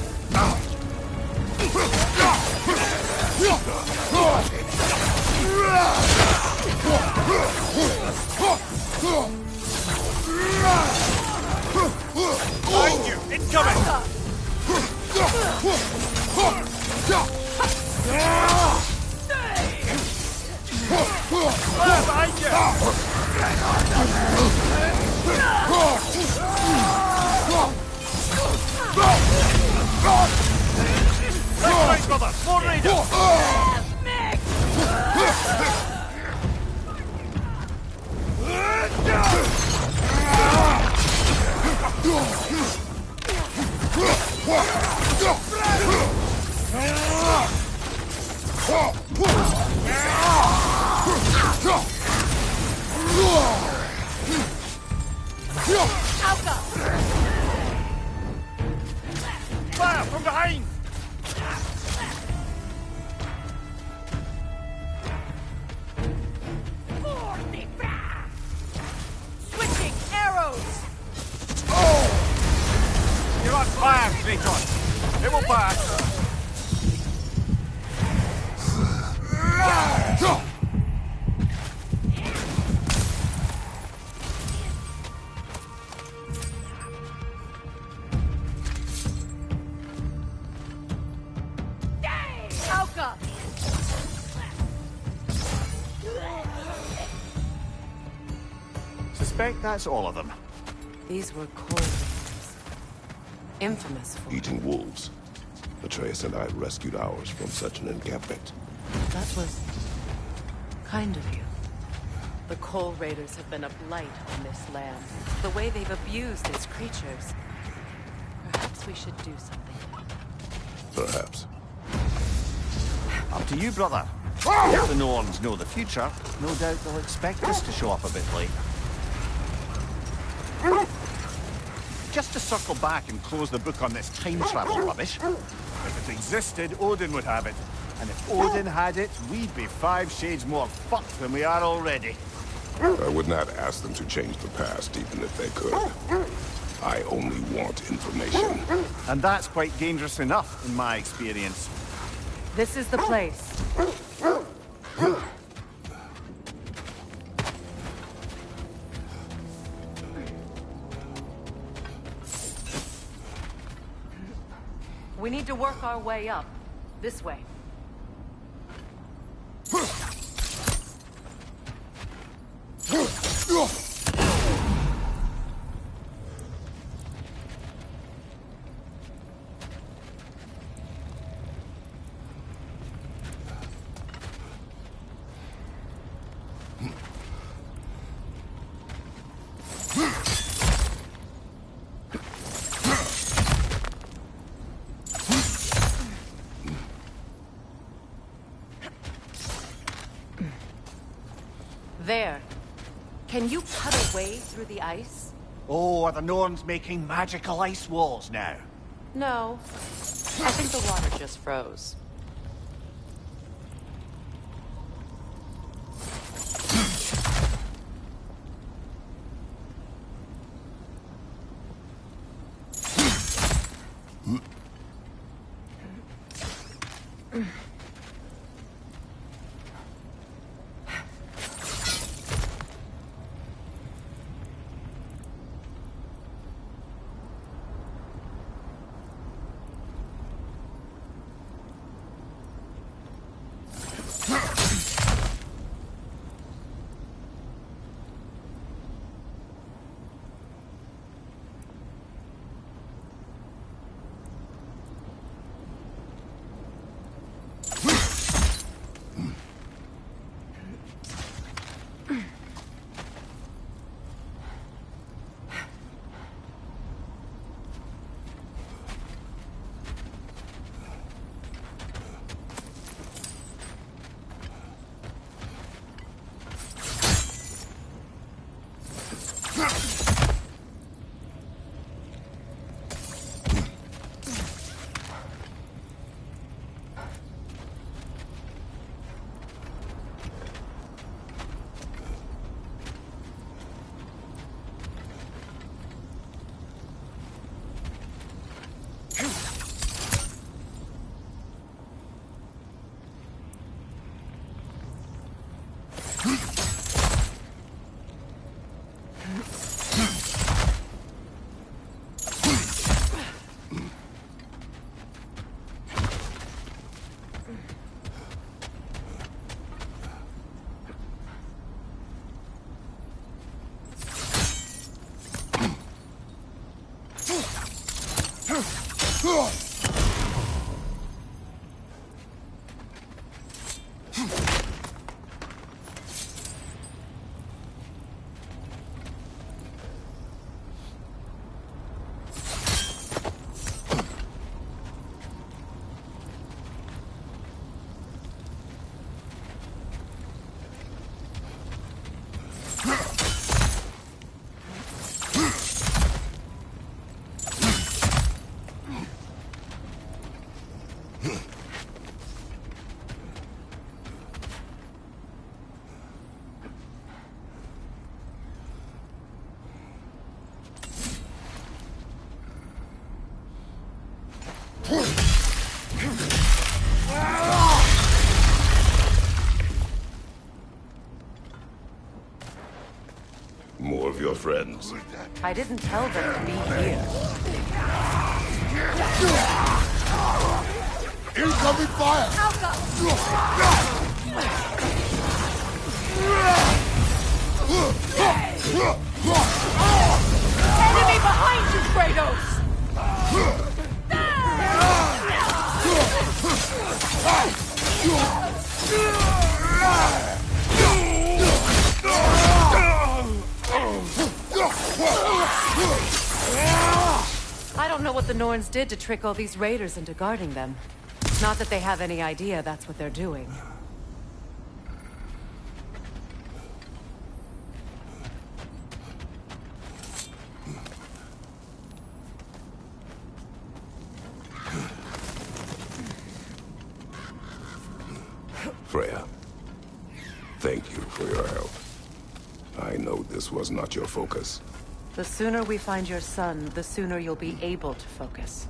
Q: Behind you, incoming! Fire behind you! Right, brother! More raiders! Fire from behind!
P: Switching arrows!
Q: You're on fire, Kratos! Double fire!
P: Alka!
Q: Suspect that's all of them.
L: These were cold raiders. Infamous for...
K: Eating wolves. Atreus and I rescued ours from such an encampment.
L: That was... kind of you. The Coal Raiders have been a blight on this land. The way they've abused its creatures. Perhaps we should do something.
K: Perhaps.
Q: Up to you, brother. If the Norns know the future, no doubt they'll expect us to show up a bit late. Just to circle back and close the book on this time travel rubbish. If it existed, Odin would have it. And if Odin had it, we'd be 5 shades more fucked than we are already.
K: I would not ask them to change the past, even if they could. I only want information.
Q: And that's quite dangerous enough, in my experience.
L: This is the place. We need to work our way up. This way. There. Can you cut a way through the ice?
Q: Oh, are the Norns making magical ice walls now?
L: No. I think the water just froze.
K: More of your friends.
L: I didn't tell them to be here.
K: Incoming fire!
P: Alka! Enemy behind you, Kratos!
L: I don't know what the Norns did to trick all these raiders into guarding them. Not that they have any idea that's what they're doing.
K: Freya, thank you for your help. I know this was not your focus.
L: The sooner we find your son, the sooner you'll be able to focus.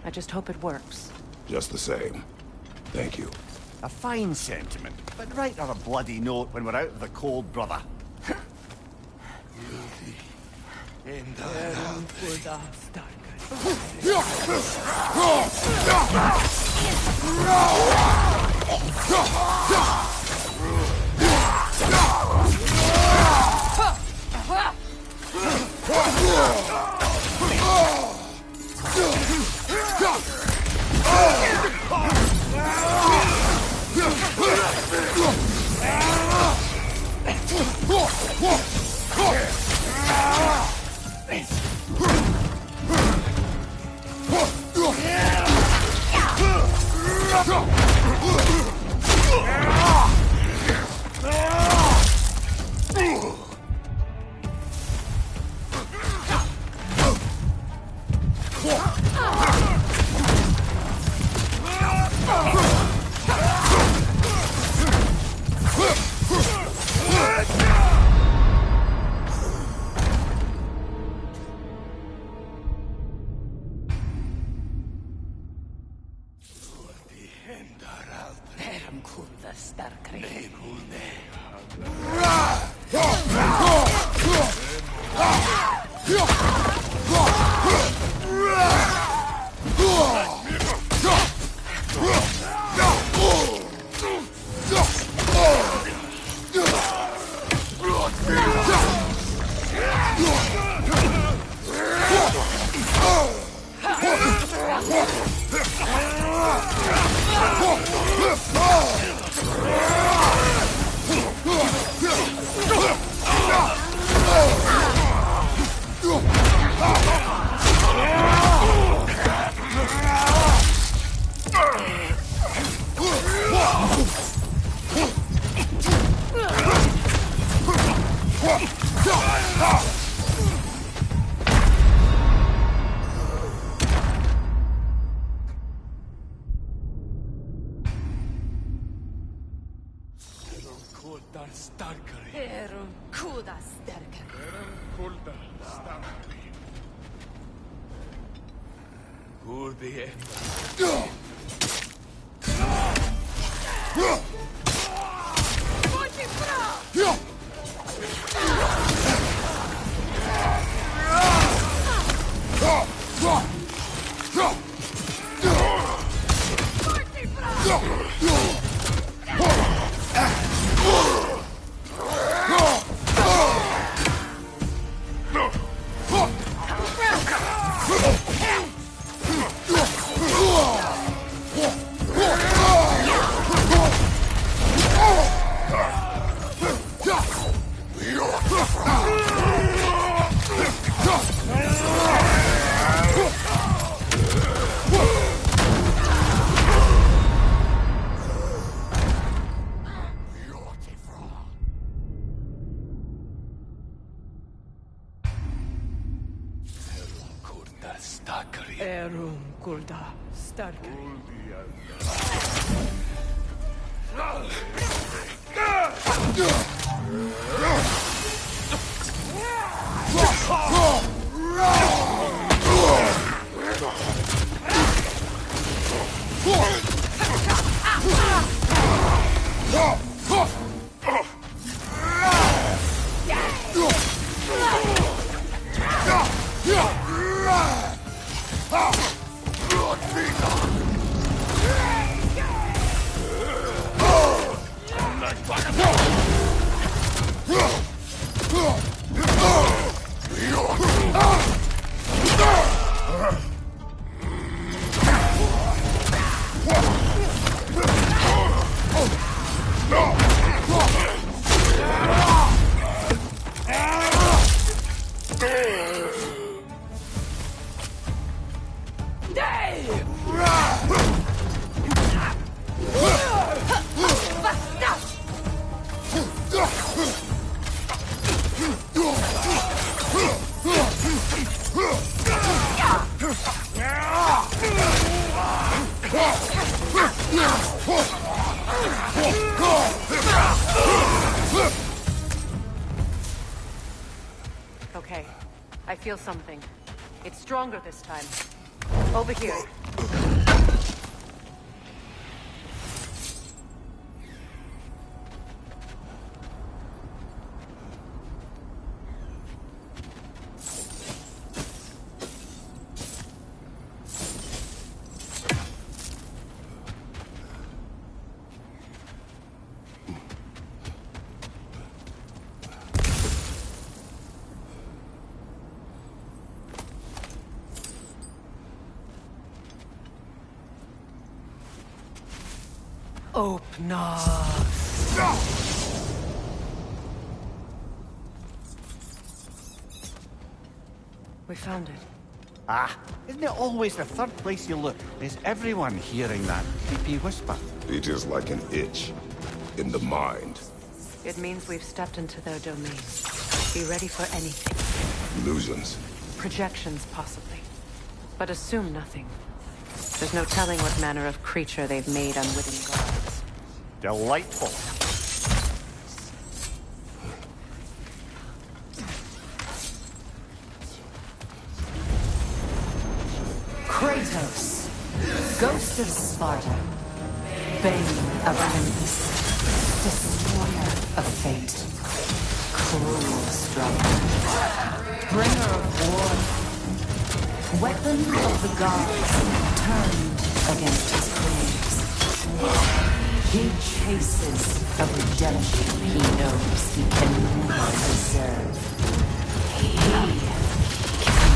L: I just hope it works.
K: Just the same. Thank you.
Q: A fine sentiment, but write her a bloody note when we're out of the cold, brother.
L: feel something. It's stronger this time. Over here. Open up. We found it.
Q: Ah, isn't it always the third place you look? Is everyone hearing that creepy whisper?
K: It is like an itch in the mind.
L: It means we've stepped into their domain. Be ready for anything.
K: Illusions.
L: Projections, possibly. But assume nothing. There's no telling what manner of creature they've made unwitting gods.
Q: Delightful.
R: Kratos, ghost of Sparta, bane of Olympus, destroyer of fate, cruel striker, bringer of war, weapon of the gods, turned against his creators. He chases a redemption he knows he can never deserve. He cannot change.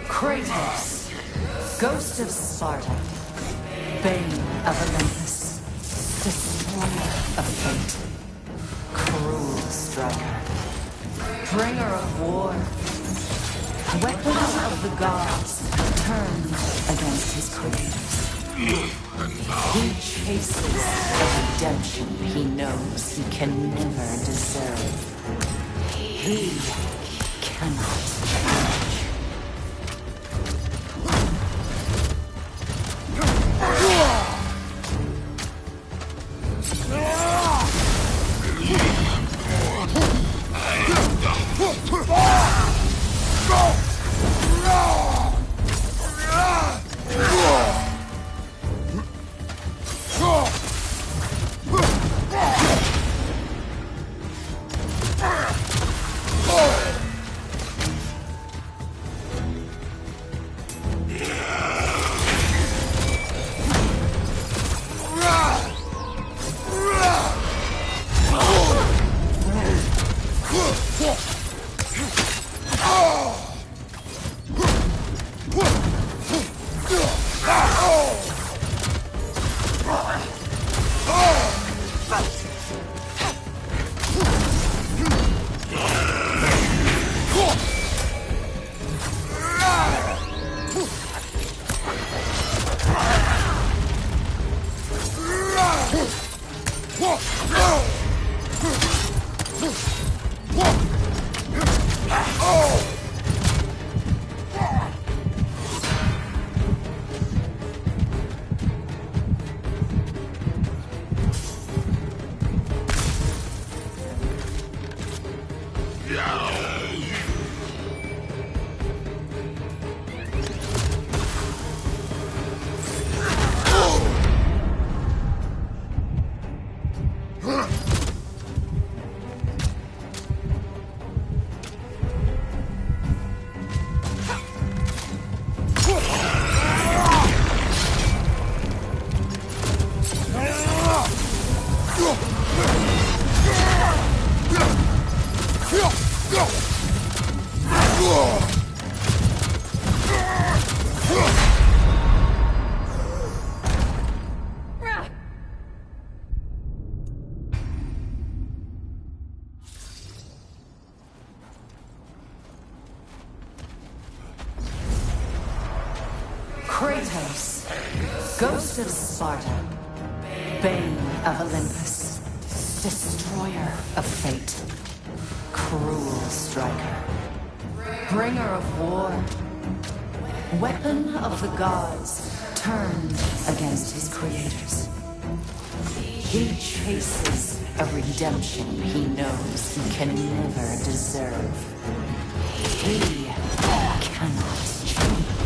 R: Kratos, ghost of Sparta, bane of Olympus, destroyer of fate, cruel striker, bringer of war, weapon of the gods, turned against his creators. He chases a redemption he knows he can never deserve. He cannot change. Kratos, ghost of Sparta, bane of Olympus, destroyer of fate, cruel striker, bringer of war, Weapon of the gods, turned against his creators. He chases a redemption he knows he can never deserve. He cannot change.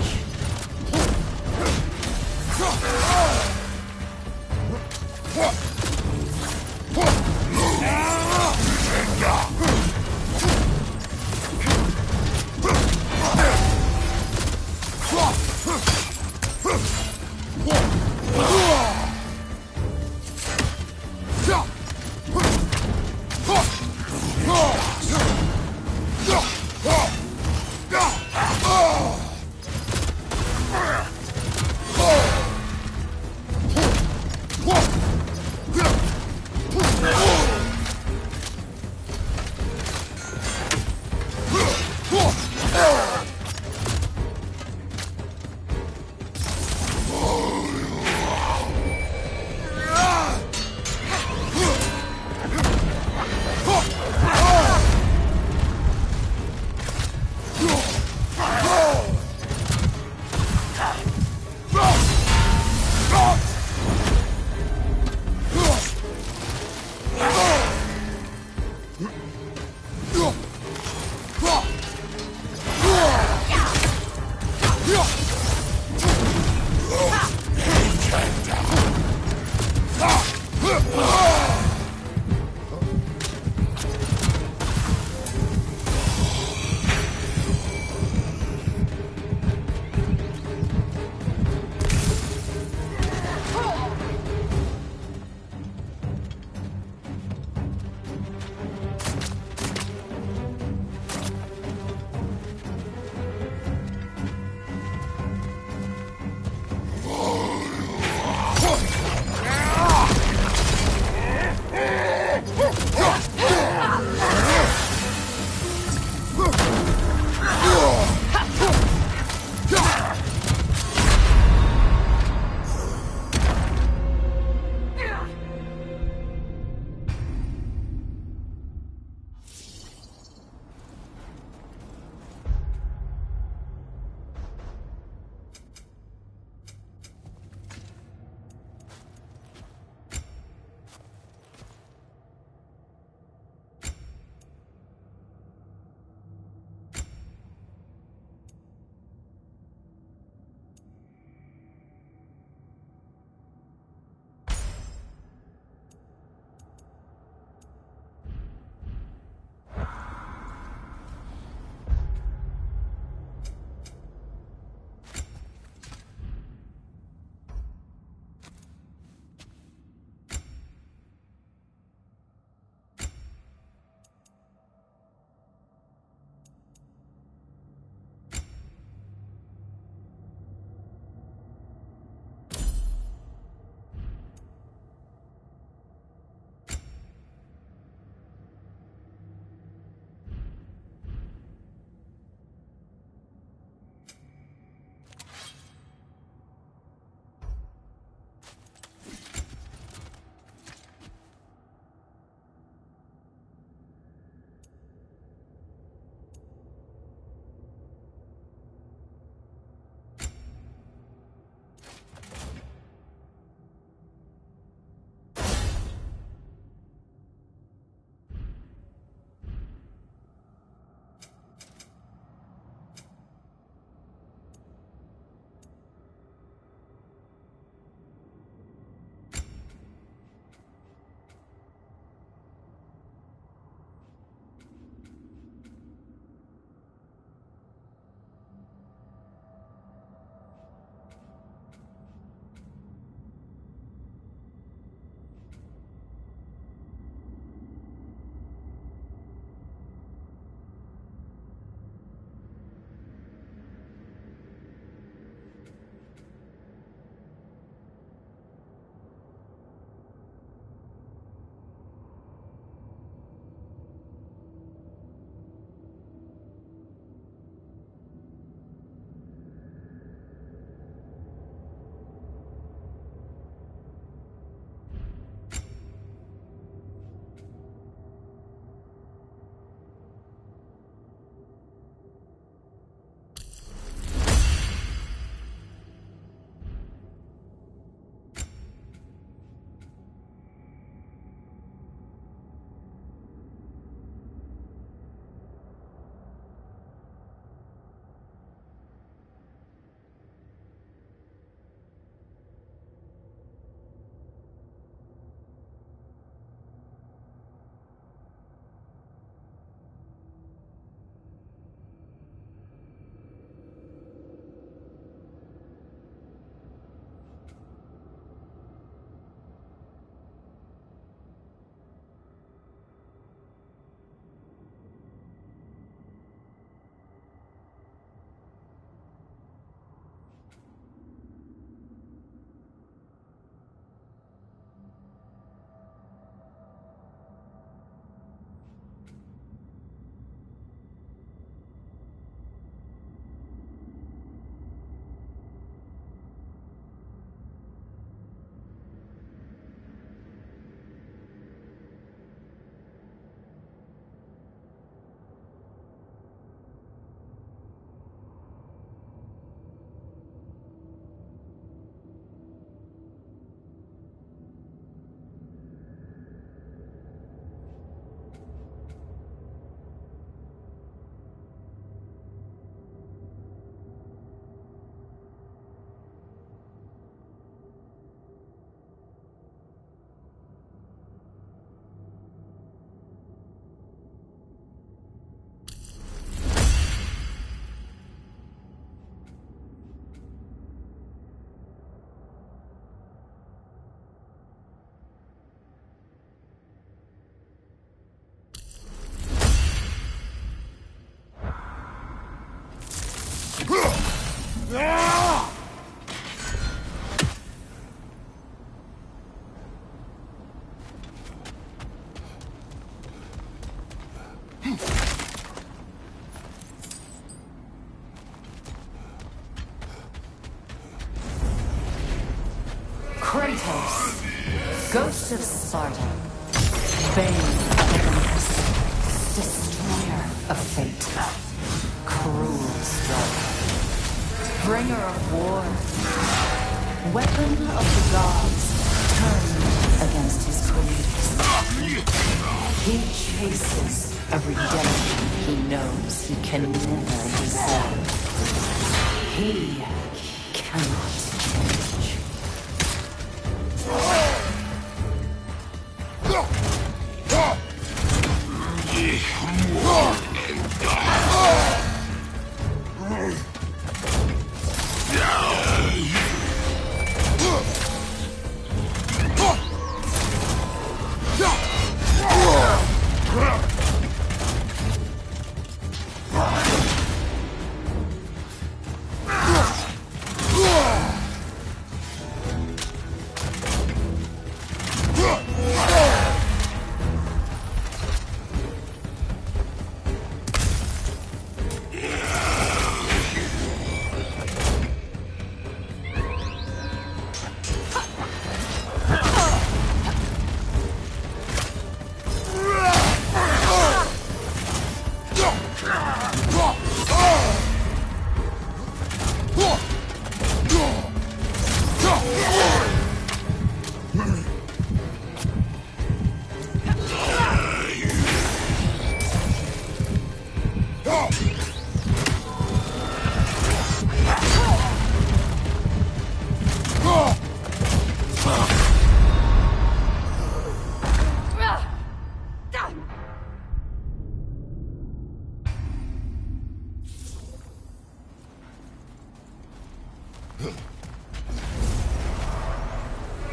R: Ghost of Sparta, Bane of Olympus, Destroyer of Fate, Cruel Striker, Bringer of War, Weapon of the Gods, turned against his creators. He chases a redemption he knows he can never deserve. He cannot change.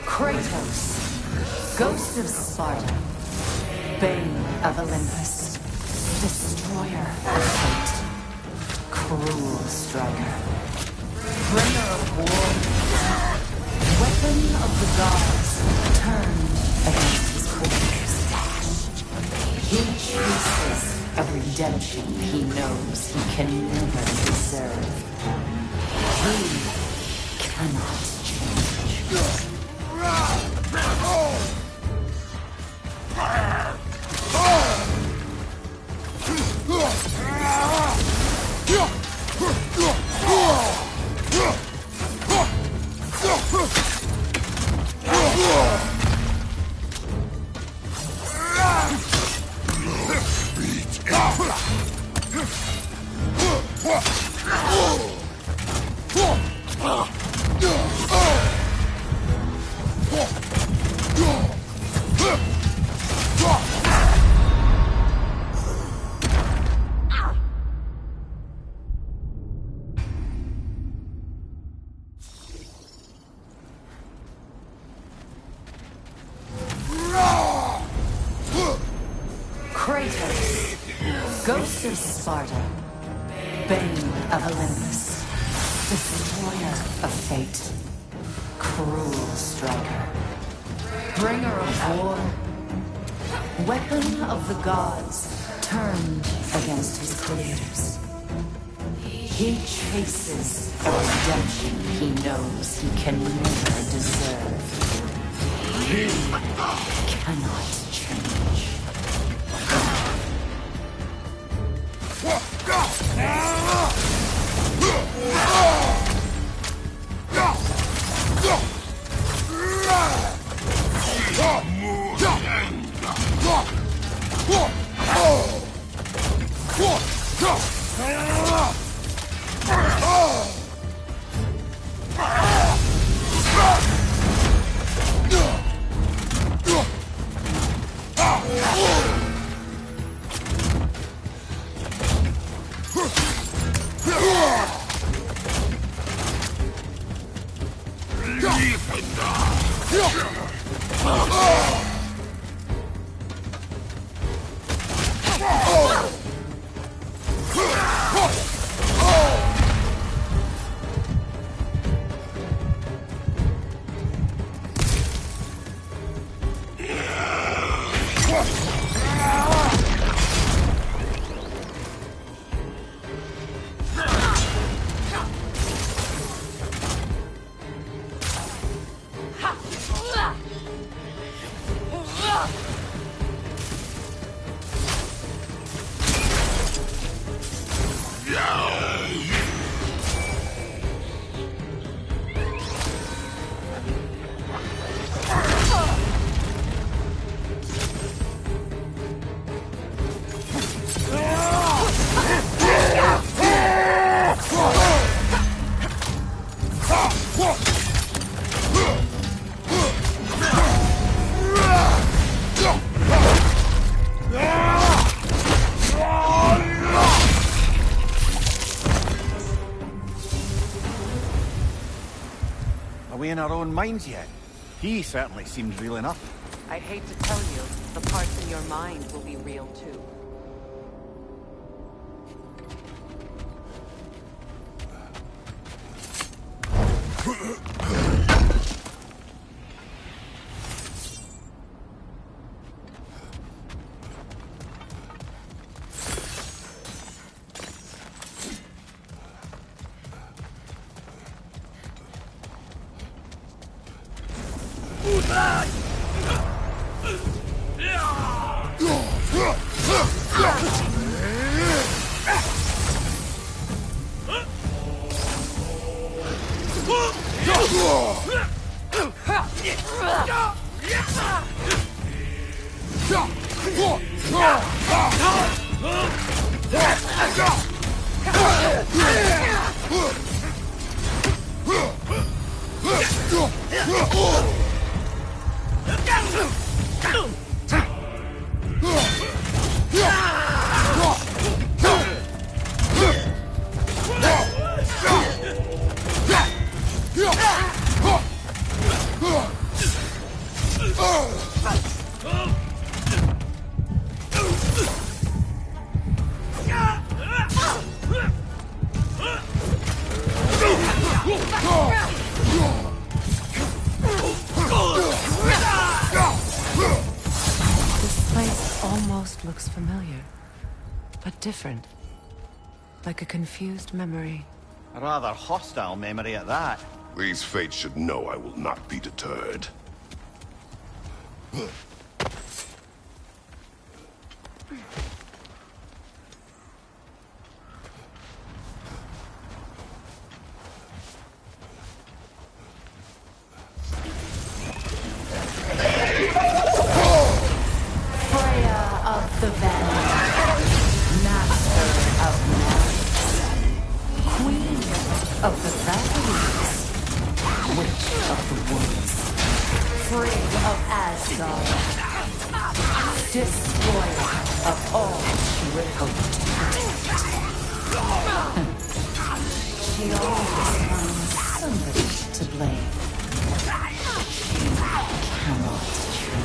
R: Kratos, Ghost of Sparta, Bane of Olympus, Destroyer of Fate, Cruel Striker, Bringer of War, Weapon of the Gods, turned against his creators. He chases a redemption he knows he can never deserve. He cannot change. Kratos, Ghost of Sparta, Bane of Olympus, Destroyer of Fate, Cruel Striker, Bringer of War, Weapon of the Gods, turned against his creators. He chases a redemption he knows he can never deserve. He cannot change.
Q: our own minds yet. He certainly seems real enough.
L: I'd hate to tell you, the parts in your mind will be real too. Looks familiar, but different. Like a confused memory.
Q: A rather hostile memory at that.
K: These fates should know I will not be deterred.
R: The Vanguard, Master of Magic, Queen of the Valkyries, Witch of the Woods, Frigg of Asgard, Destroyer of all she would hope to protect. She always finds somebody to blame. She cannot change.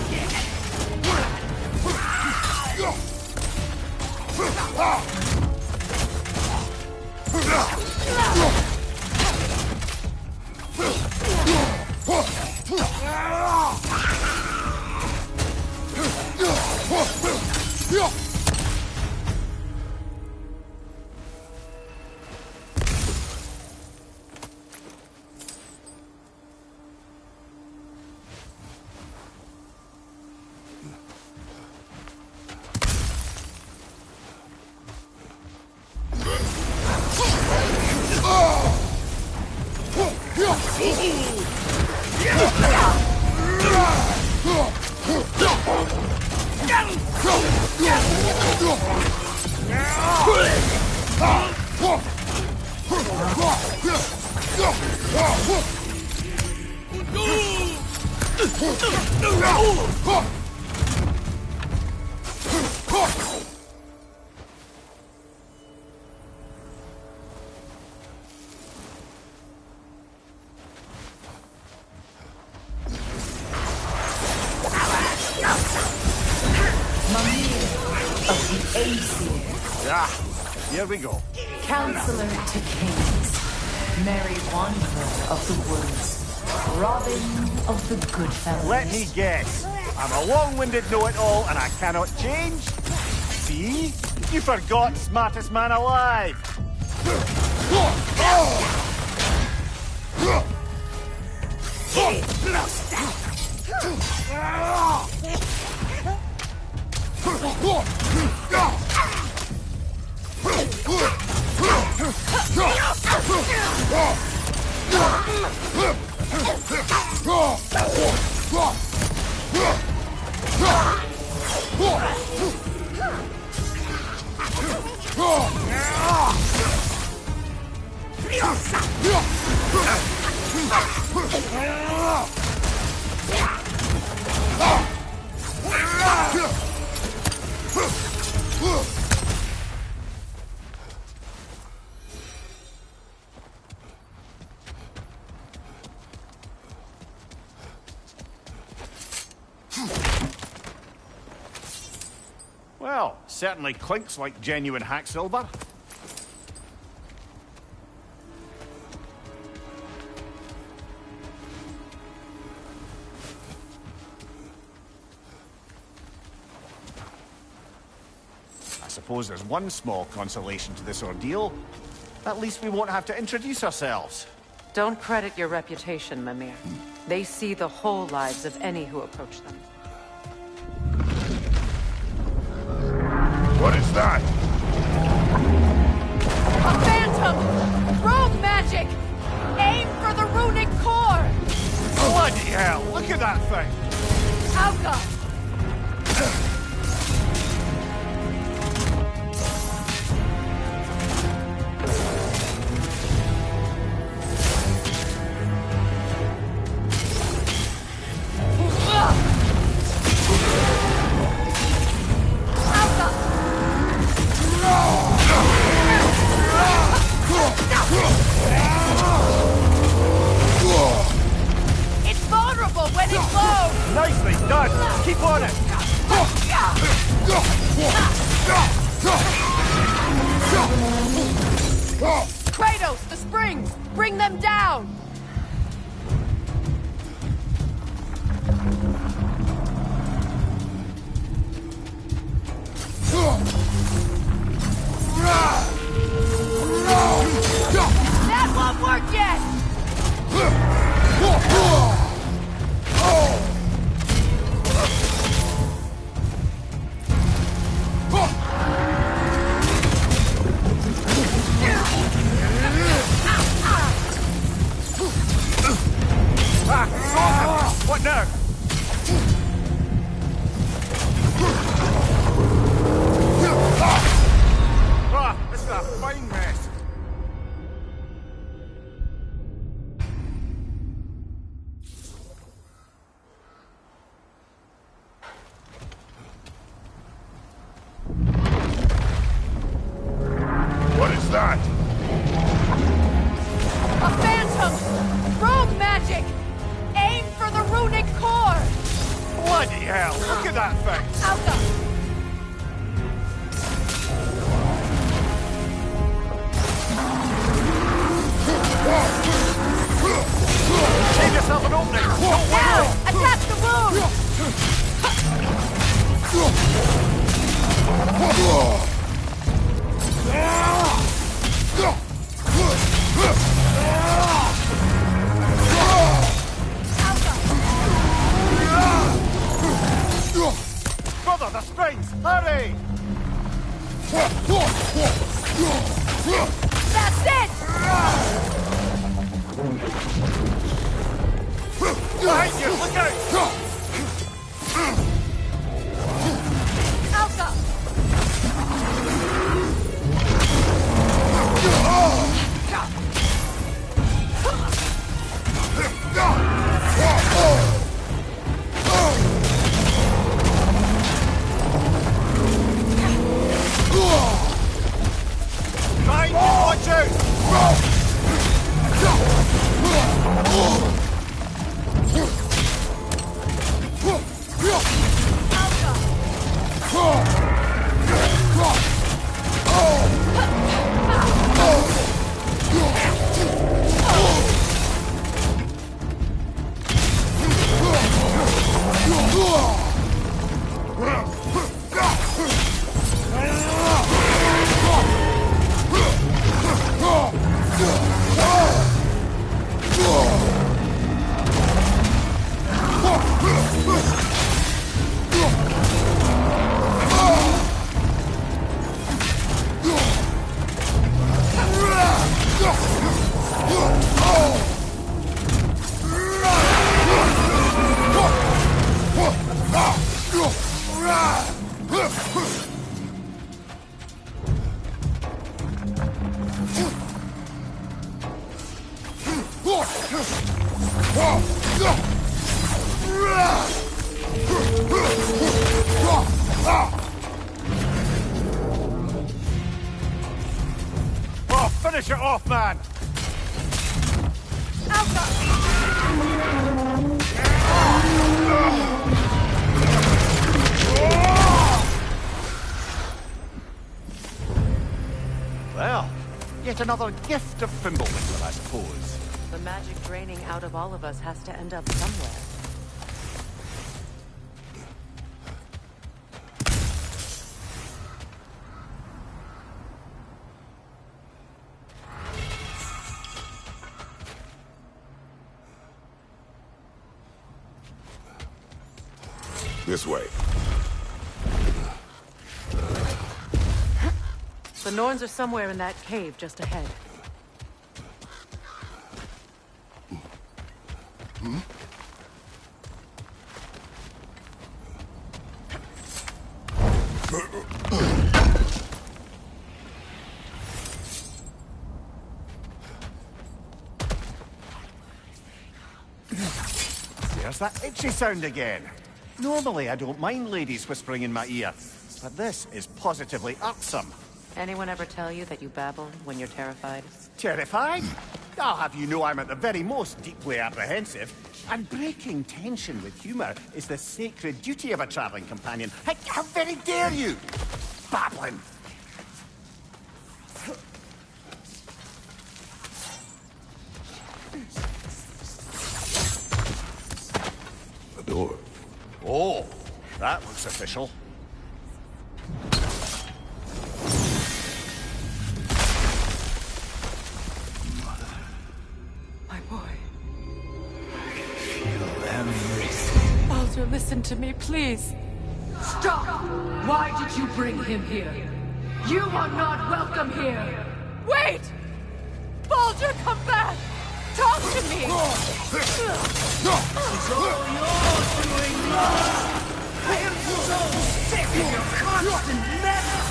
Q: Here we go.
R: Counselor to Kings, Merry Wanderer of the Woods, Robin of the Goodfellas.
Q: Let me guess. I'm a long-winded know-it-all and I cannot change? See? You forgot smartest man alive. Well, certainly clinks like genuine hack silver. I suppose there's one small consolation to this ordeal. At least we won't have to introduce ourselves.
L: Don't credit your reputation, Mimir. They see the whole lives of any who approach them.
K: What is that?
P: A phantom! Rogue magic! Aim for the runic core!
Q: Bloody hell, look at that thing!
P: Alka! It's vulnerable when it blows!
Q: Nicely done! Keep on it!
P: Kratos, the springs! Bring them down! That won't work yet!
Q: What now? This is a fine mess.
K: What is that?
P: A phantom! Rogue magic! Aim for the runic core!
Q: Bloody hell, look at that thing!
P: Alka!
Q: Save yourself an opening! Don't
P: Now!
Q: worry!
P: Attack the wound!
Q: Brother, the springs! Hurry!
P: That's it!
Q: Behind you! Look out!
P: Alka!
Q: Behind you! Watch out! Oh, finish it off, man! yet another gift of Fimbulwinter, I suppose.
L: The magic draining out of all of us has to end up somewhere.
K: This way.
L: The Norns are somewhere in that cave just ahead.
Q: There's that itchy sound again. Normally, I don't mind ladies whispering in my ear, but this is positively irksome.
L: Anyone ever tell you that you babble when you're terrified?
Q: Terrified? I'll have you know I'm at the very most deeply apprehensive. And breaking tension with humour is the sacred duty of a travelling companion. How very dare you! Babbling!
K: A door.
Q: Oh, that looks official.
L: My boy.
R: Feel everything.
L: Baldur, listen to me, please.
R: Stop! Why did you bring him here? You are not welcome here!
P: Wait! Baldur, come back! Talk to me!
R: It's all yours, doing love! I am so sick of your constant menace!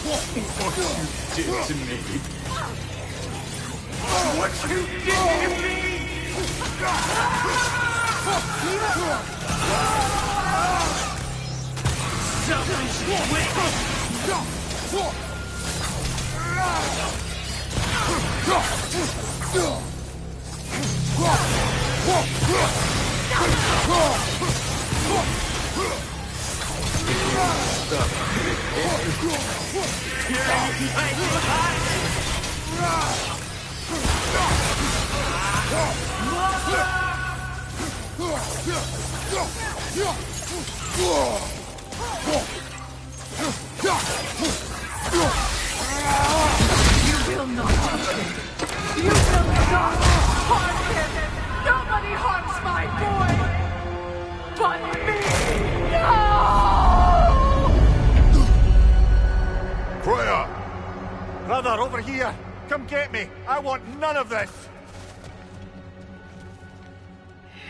G: What you did to me.
R: What you did to me! Selfish wicked! You will not touch him. You will not harm him. Nobody harms my boy but me. No!
Q: Freya! Brother, over here! Come get me! I want none of this!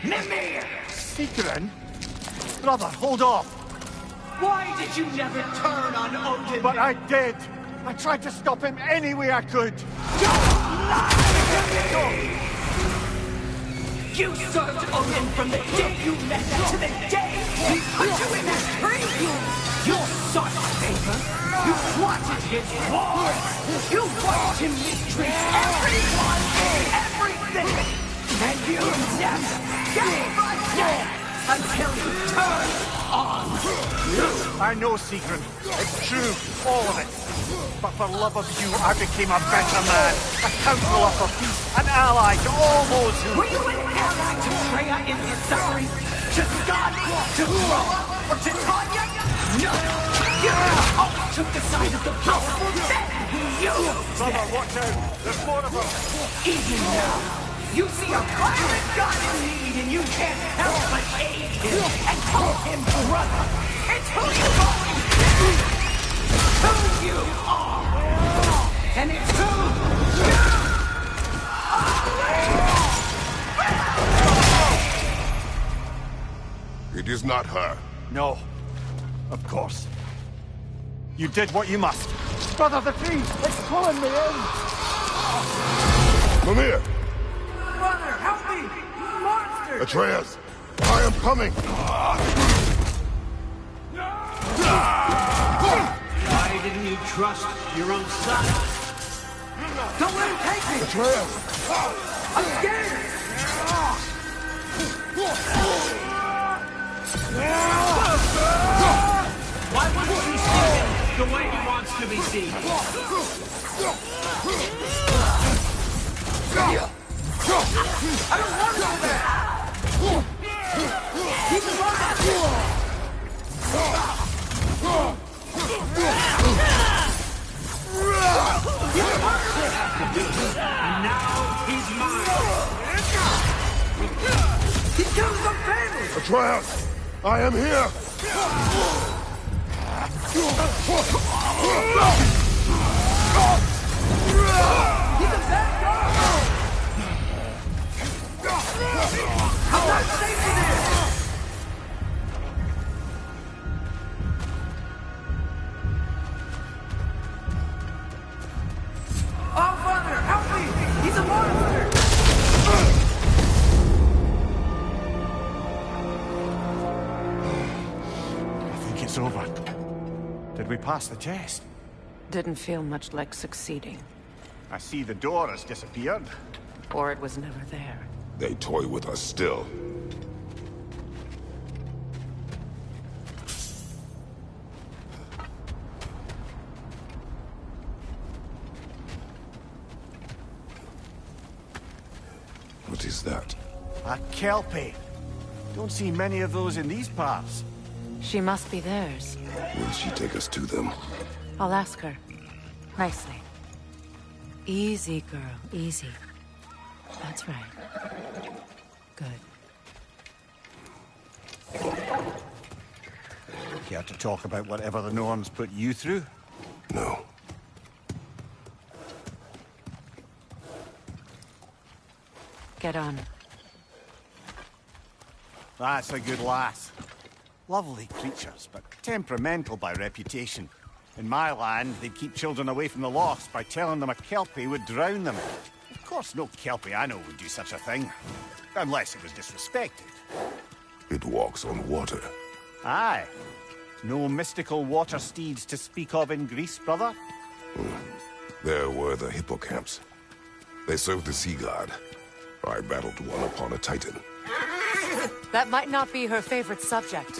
R: Mimir!
Q: Sigrun? Brother, hold off!
R: Why did you never turn on Odin?
Q: But I did! I tried to stop him any way I could!
R: You served Odin from the day you met to the day he put you in that tree! You sought favor! You wanted his war! You watched him mistreat everyone and everything! And you never gave a damn until you turned on you!
Q: I know, Sigrun. It's true, all of it. But for love of you, I became a better man. A counselor for peace, an ally to all those who...
R: Were you an ally to Freya in his suffering? To Skadi? To Groa? Or to Tanya? No! You always took the side of the powerful, then you...
Q: Brother, watch out! There's more of them!
R: Even now, you see a violent god in need and you can't help but aid him and call him brother. It's who you've always been! Who you are! And it's who you
K: are! It is not her.
Q: No. Of course. You did what you must. Brother, the tree! It's pulling me in!
K: Mimir!
R: Brother, help me! Monster!
K: Atreus! I am coming!
N: Why didn't you trust your own son?
R: Don't let him take me!
K: Atreus!
R: I'm scared!
N: Why wouldn't you see him?
R: the way he wants to be seen. I don't want to do that! He's alive! And now he's mine! He kills the family!
K: Atreus, I am here!
R: He's a bad guy! I'm not safe in here! Oh, Father, help me! He's a monster!
Q: I think it's over. Did we pass the test?
L: Didn't feel much like succeeding.
Q: I see the door has disappeared.
L: Or it was never there.
K: They toy with us still. What is that?
Q: A kelpie. Don't see many of those in these parts.
L: She must be theirs.
K: Will she take us to them?
L: I'll ask her. Nicely. Easy, girl. Easy. That's right. Good.
Q: Care to talk about whatever the Norns put you through?
K: No.
L: Get on.
Q: That's a good lass. Lovely creatures, but temperamental by reputation. In my land, they'd keep children away from the lost by telling them a kelpie would drown them. Of course, no kelpie I know would do such a thing. Unless it was disrespected.
K: It walks on water.
Q: Aye. No mystical water steeds to speak of in Greece, brother?
K: There were the hippocamps. They served the sea god. I battled one upon a titan.
L: That might not be her favorite subject.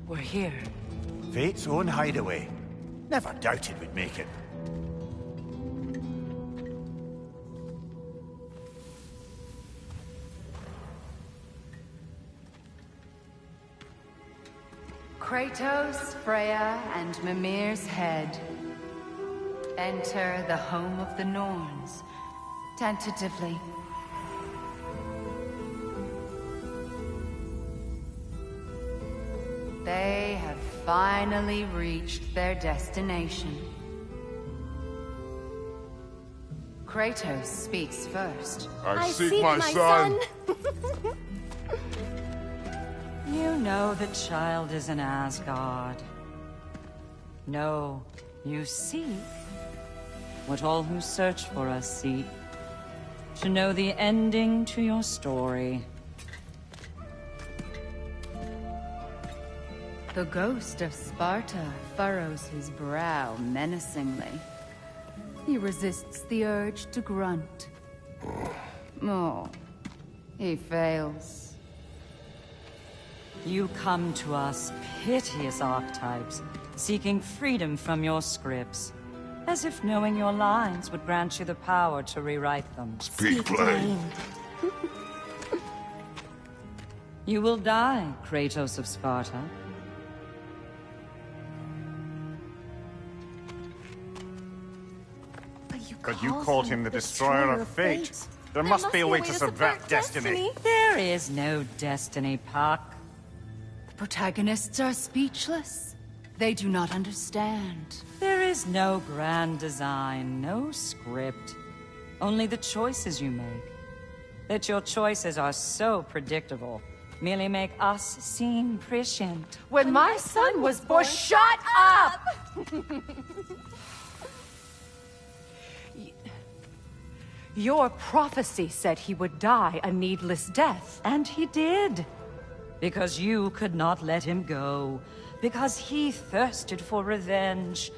L: We're here.
Q: Fate's own hideaway. Never doubted we'd make it.
S: Kratos, Freya, and Mimir's head. Enter the home of the Norns. Tentatively. They have finally reached their destination. Kratos speaks first.
K: I seek my son.
T: You know the child is in Asgard. No, you seek what all who search for us seek. To know the ending to your story.
S: The ghost of Sparta furrows his brow menacingly. He resists the urge to grunt. Oh, he fails.
T: You come to us, piteous archetypes, seeking freedom from your scripts. As if knowing your lines would grant you the power to rewrite them.
K: Speak plain.
T: You will die, Kratos of Sparta.
Q: But you called him the destroyer of fate. There must be a way to subvert destiny.
T: There is no destiny, Puck.
S: The protagonists are speechless. They do not understand.
T: There is no grand design, no script. Only the choices you make. That your choices are so predictable merely make us seem prescient.
P: When my son was born, shut up!
L: Your prophecy said he would die a needless death, and he did. Because you could not let him go. Because he thirsted for revenge.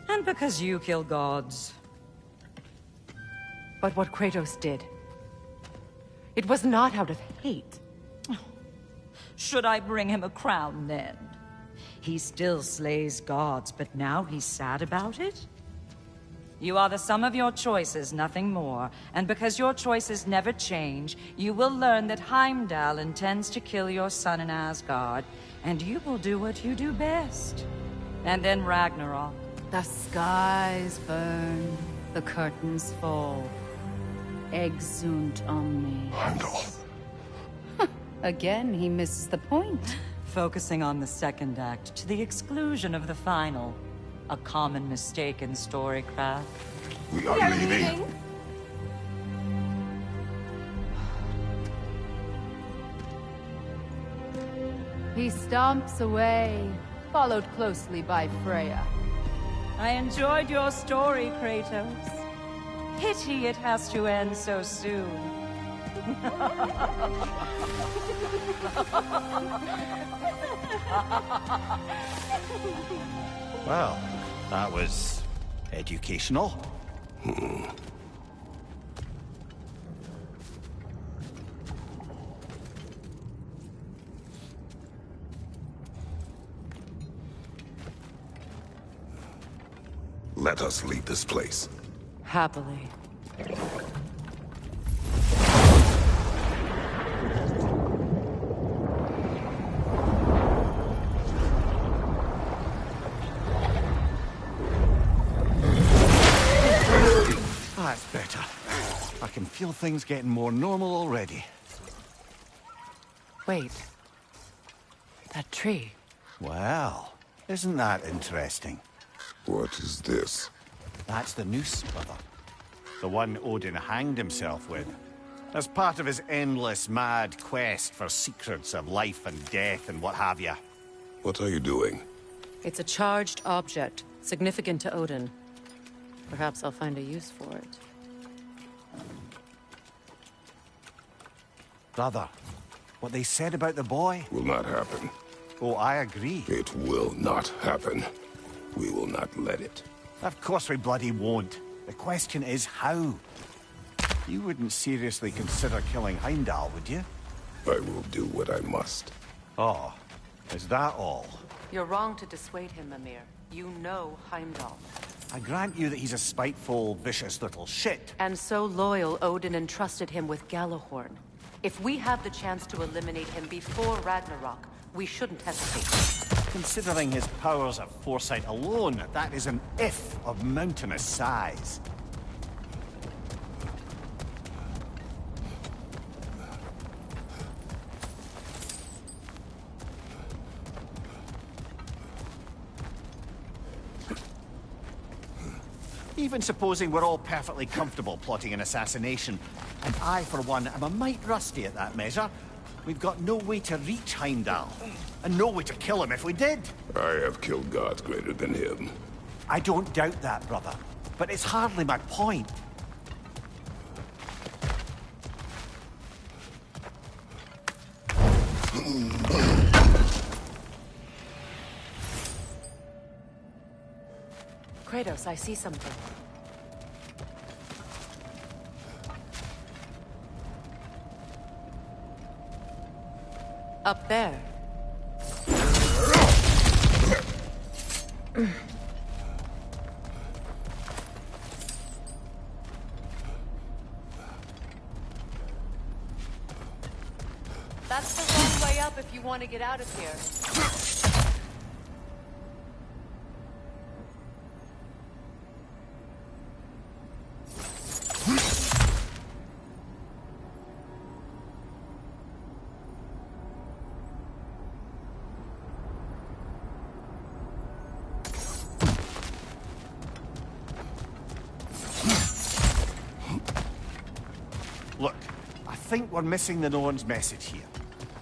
L: And because you kill gods. But what Kratos did, it was not out of hate. Should I bring him a crown then? He still slays gods, but now he's sad about it? You are the sum of your choices, nothing more. And because your choices never change, you will learn that Heimdall intends to kill your son in Asgard, and you will do what you do best. And then Ragnarok.
S: The skies burn, the curtains fall. Exunt omnes.
K: Heimdall.
S: Again, he misses the point.
L: Focusing on the second act to the exclusion of the final. A common mistake in storycraft.
K: We are leaving.
S: He stomps away, followed closely by Freya.
L: I enjoyed your story, Kratos. Pity it has to end so soon.
Q: Well, that was educational.
K: Let us leave this place.
L: Happily.
Q: That's better. I can feel things getting more normal already.
L: Wait. That tree.
Q: Well, isn't that interesting?
K: What is this?
Q: That's the noose, brother. The one Odin hanged himself with. As part of his endless, mad quest for secrets of life and death and what have you.
K: What are you doing?
L: It's a charged object, significant to Odin. Perhaps I'll find a use for it.
Q: Brother, what they said about the boy?
K: Will not happen.
Q: Oh, I agree.
K: It will not happen. We will not let it.
Q: Of course we bloody won't. The question is how. You wouldn't seriously consider killing Heimdall, would you?
K: I will do what I must.
Q: Oh, is that all?
L: You're wrong to dissuade him, Mimir. You know Heimdall.
Q: I grant you that he's a spiteful, vicious little shit.
L: And so loyal, Odin entrusted him with Galahorn. If we have the chance to eliminate him before Ragnarok, we shouldn't hesitate.
Q: Considering his powers of foresight alone, that is an if of mountainous size. Even supposing we're all perfectly comfortable plotting an assassination, and I, for one, am a mite rusty at that measure, we've got no way to reach Heimdall, and no way to kill him if we did.
K: I have killed gods greater than him.
Q: I don't doubt that, brother, but it's hardly my point.
L: Kratos, I see something. Up there. That's the wrong way up if you want to get out of here.
Q: Look, I think we're missing the Norns' message here.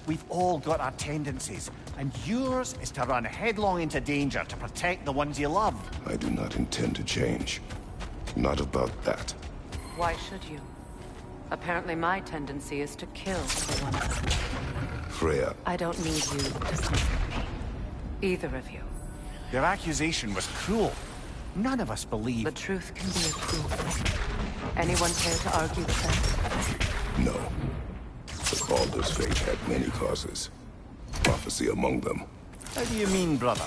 Q: We've all got our tendencies, and yours is to run headlong into danger to protect the ones you love.
K: I do not intend to change. Not about that.
L: Why should you? Apparently my tendency is to kill for one of them.
K: Freya.
L: I don't need you to comfort me. Either of you.
Q: Their accusation was cruel. None of us believe...
L: The truth can be a cruel thing. Anyone care to argue with that?
K: No. But Baldur's fate had many causes. Prophecy among them.
Q: How do you mean, brother?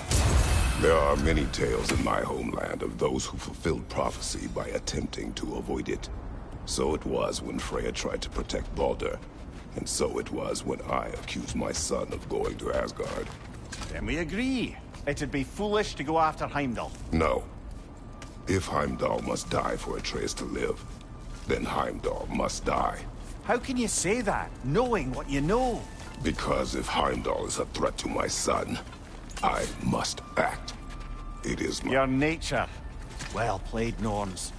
K: There are many tales in my homeland of those who fulfilled prophecy by attempting to avoid it. So it was when Freya tried to protect Baldur. And so it was when I accused my son of going to Asgard.
Q: Then we agree. It'd be foolish to go after Heimdall.
K: No. If Heimdall must die for Atreus to live, then Heimdall must die.
Q: How can you say that, knowing what you know?
K: Because if Heimdall is a threat to my son, I must act. It is my...
Q: Your nature. Well played, Norns.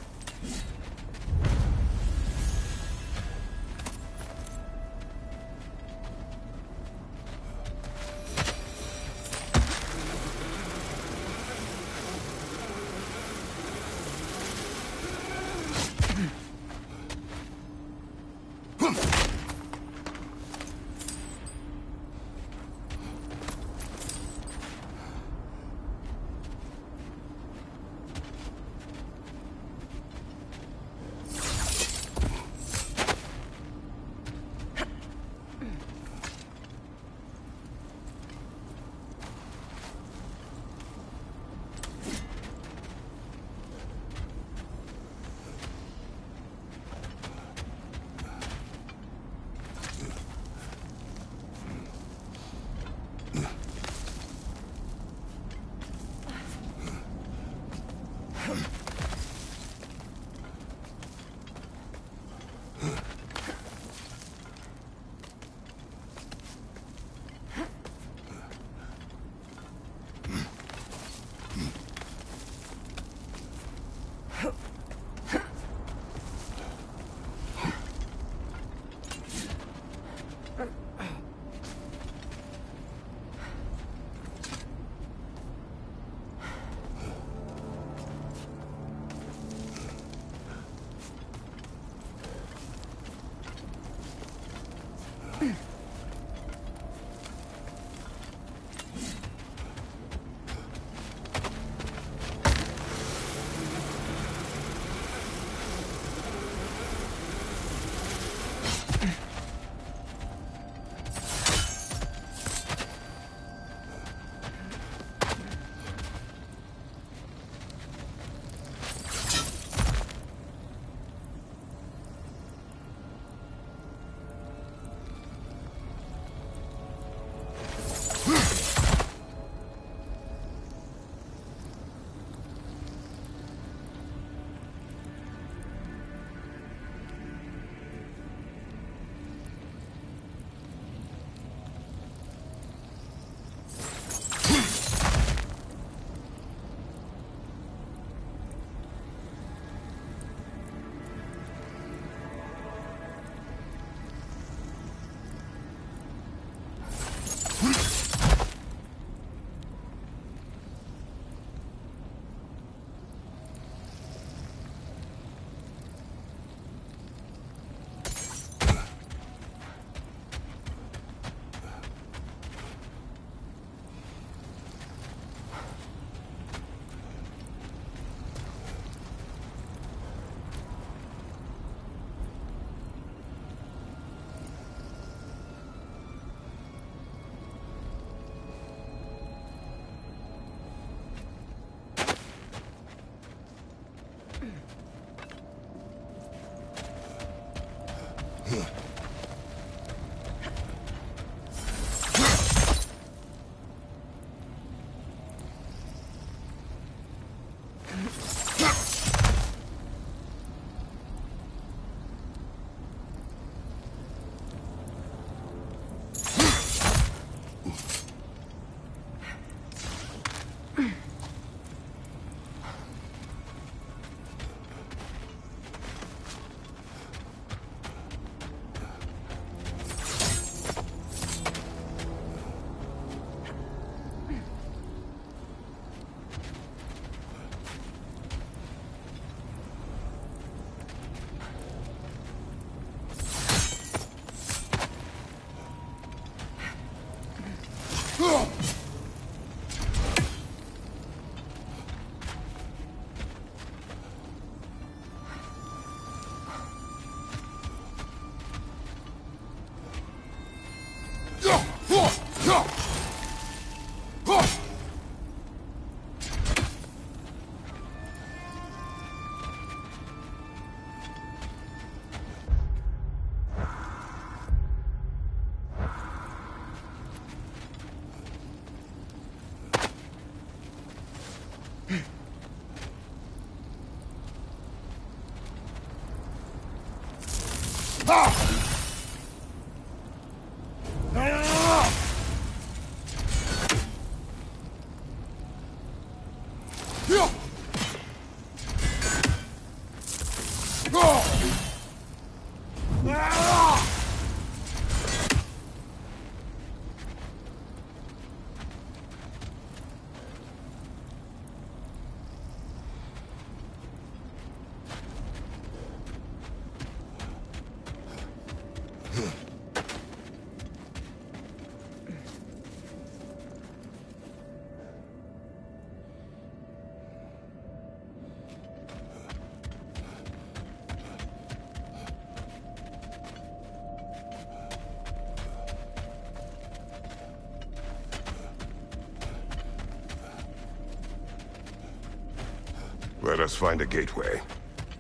K: Let us find a gateway.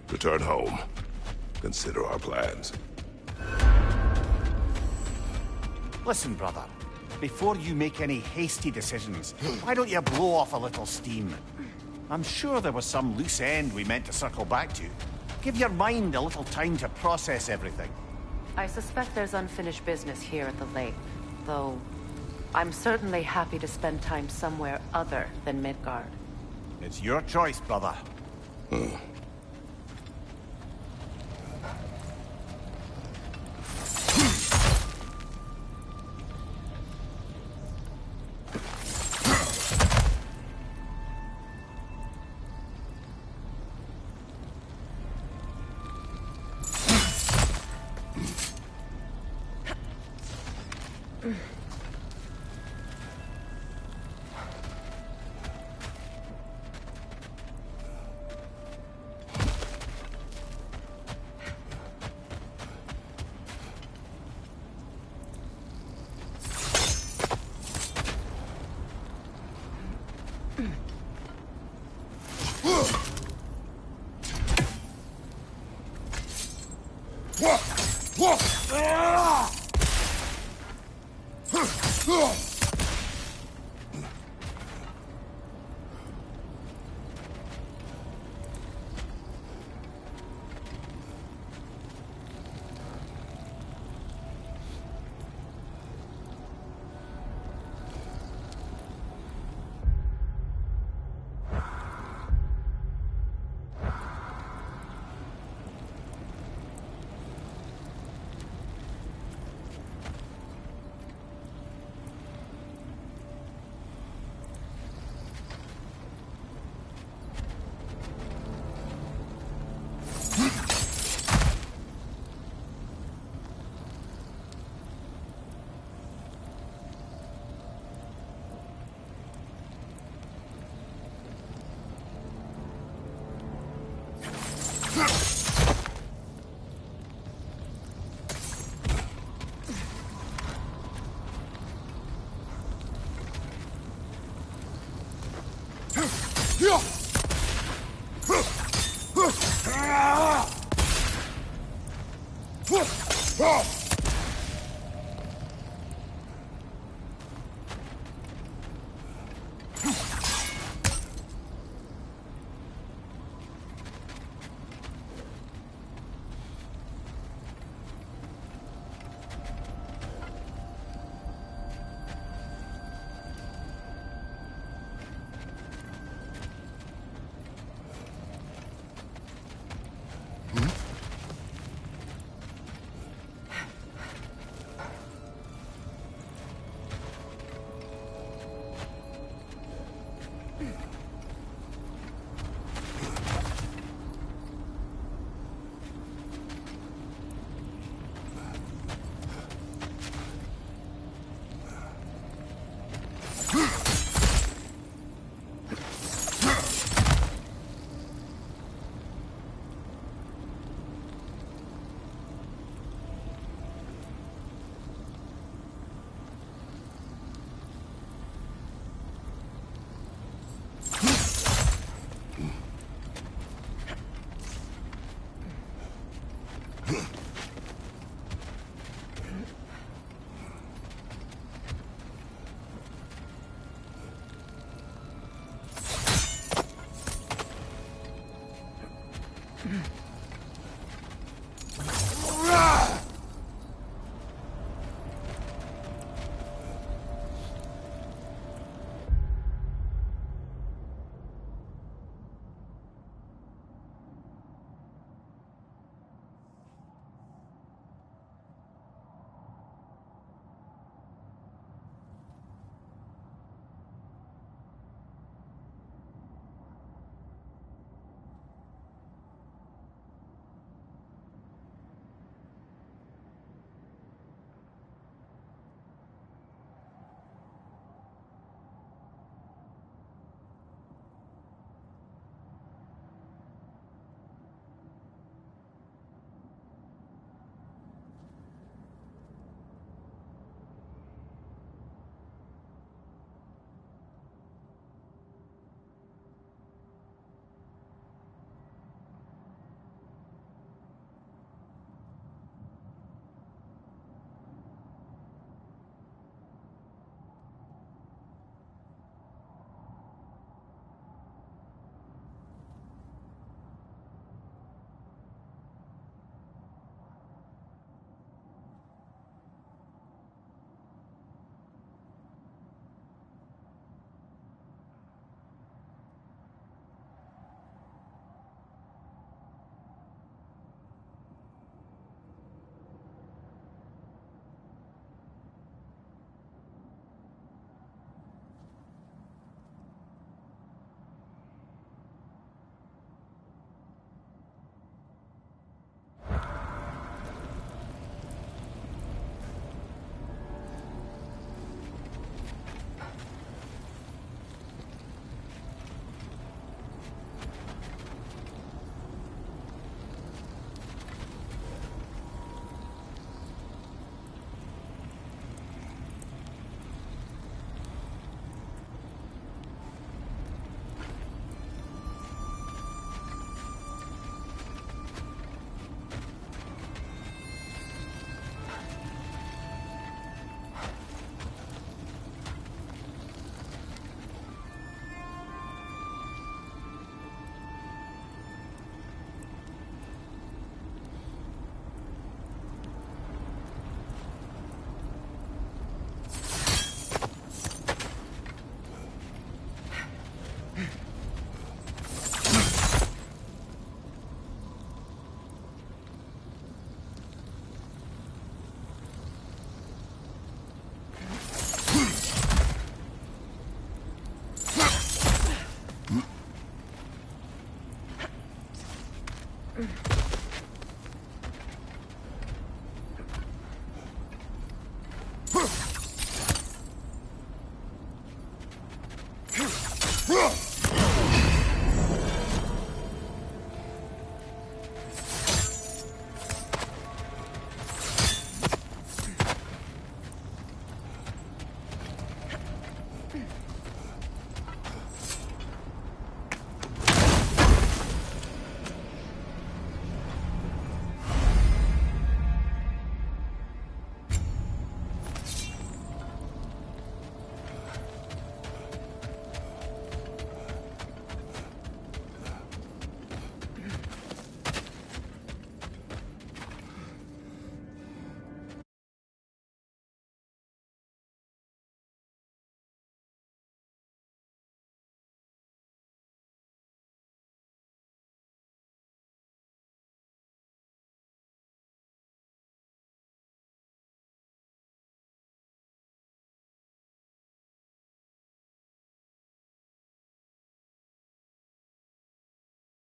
K: Return home. Consider our plans.
Q: Listen, brother. Before you make any hasty decisions, why don't you blow off a little steam? I'm sure there was some loose end we meant to circle back to. Give your mind a little time to process everything.
L: I suspect there's unfinished business here at the lake, though I'm certainly happy to spend time somewhere other than Midgard.
Q: It's your choice, brother.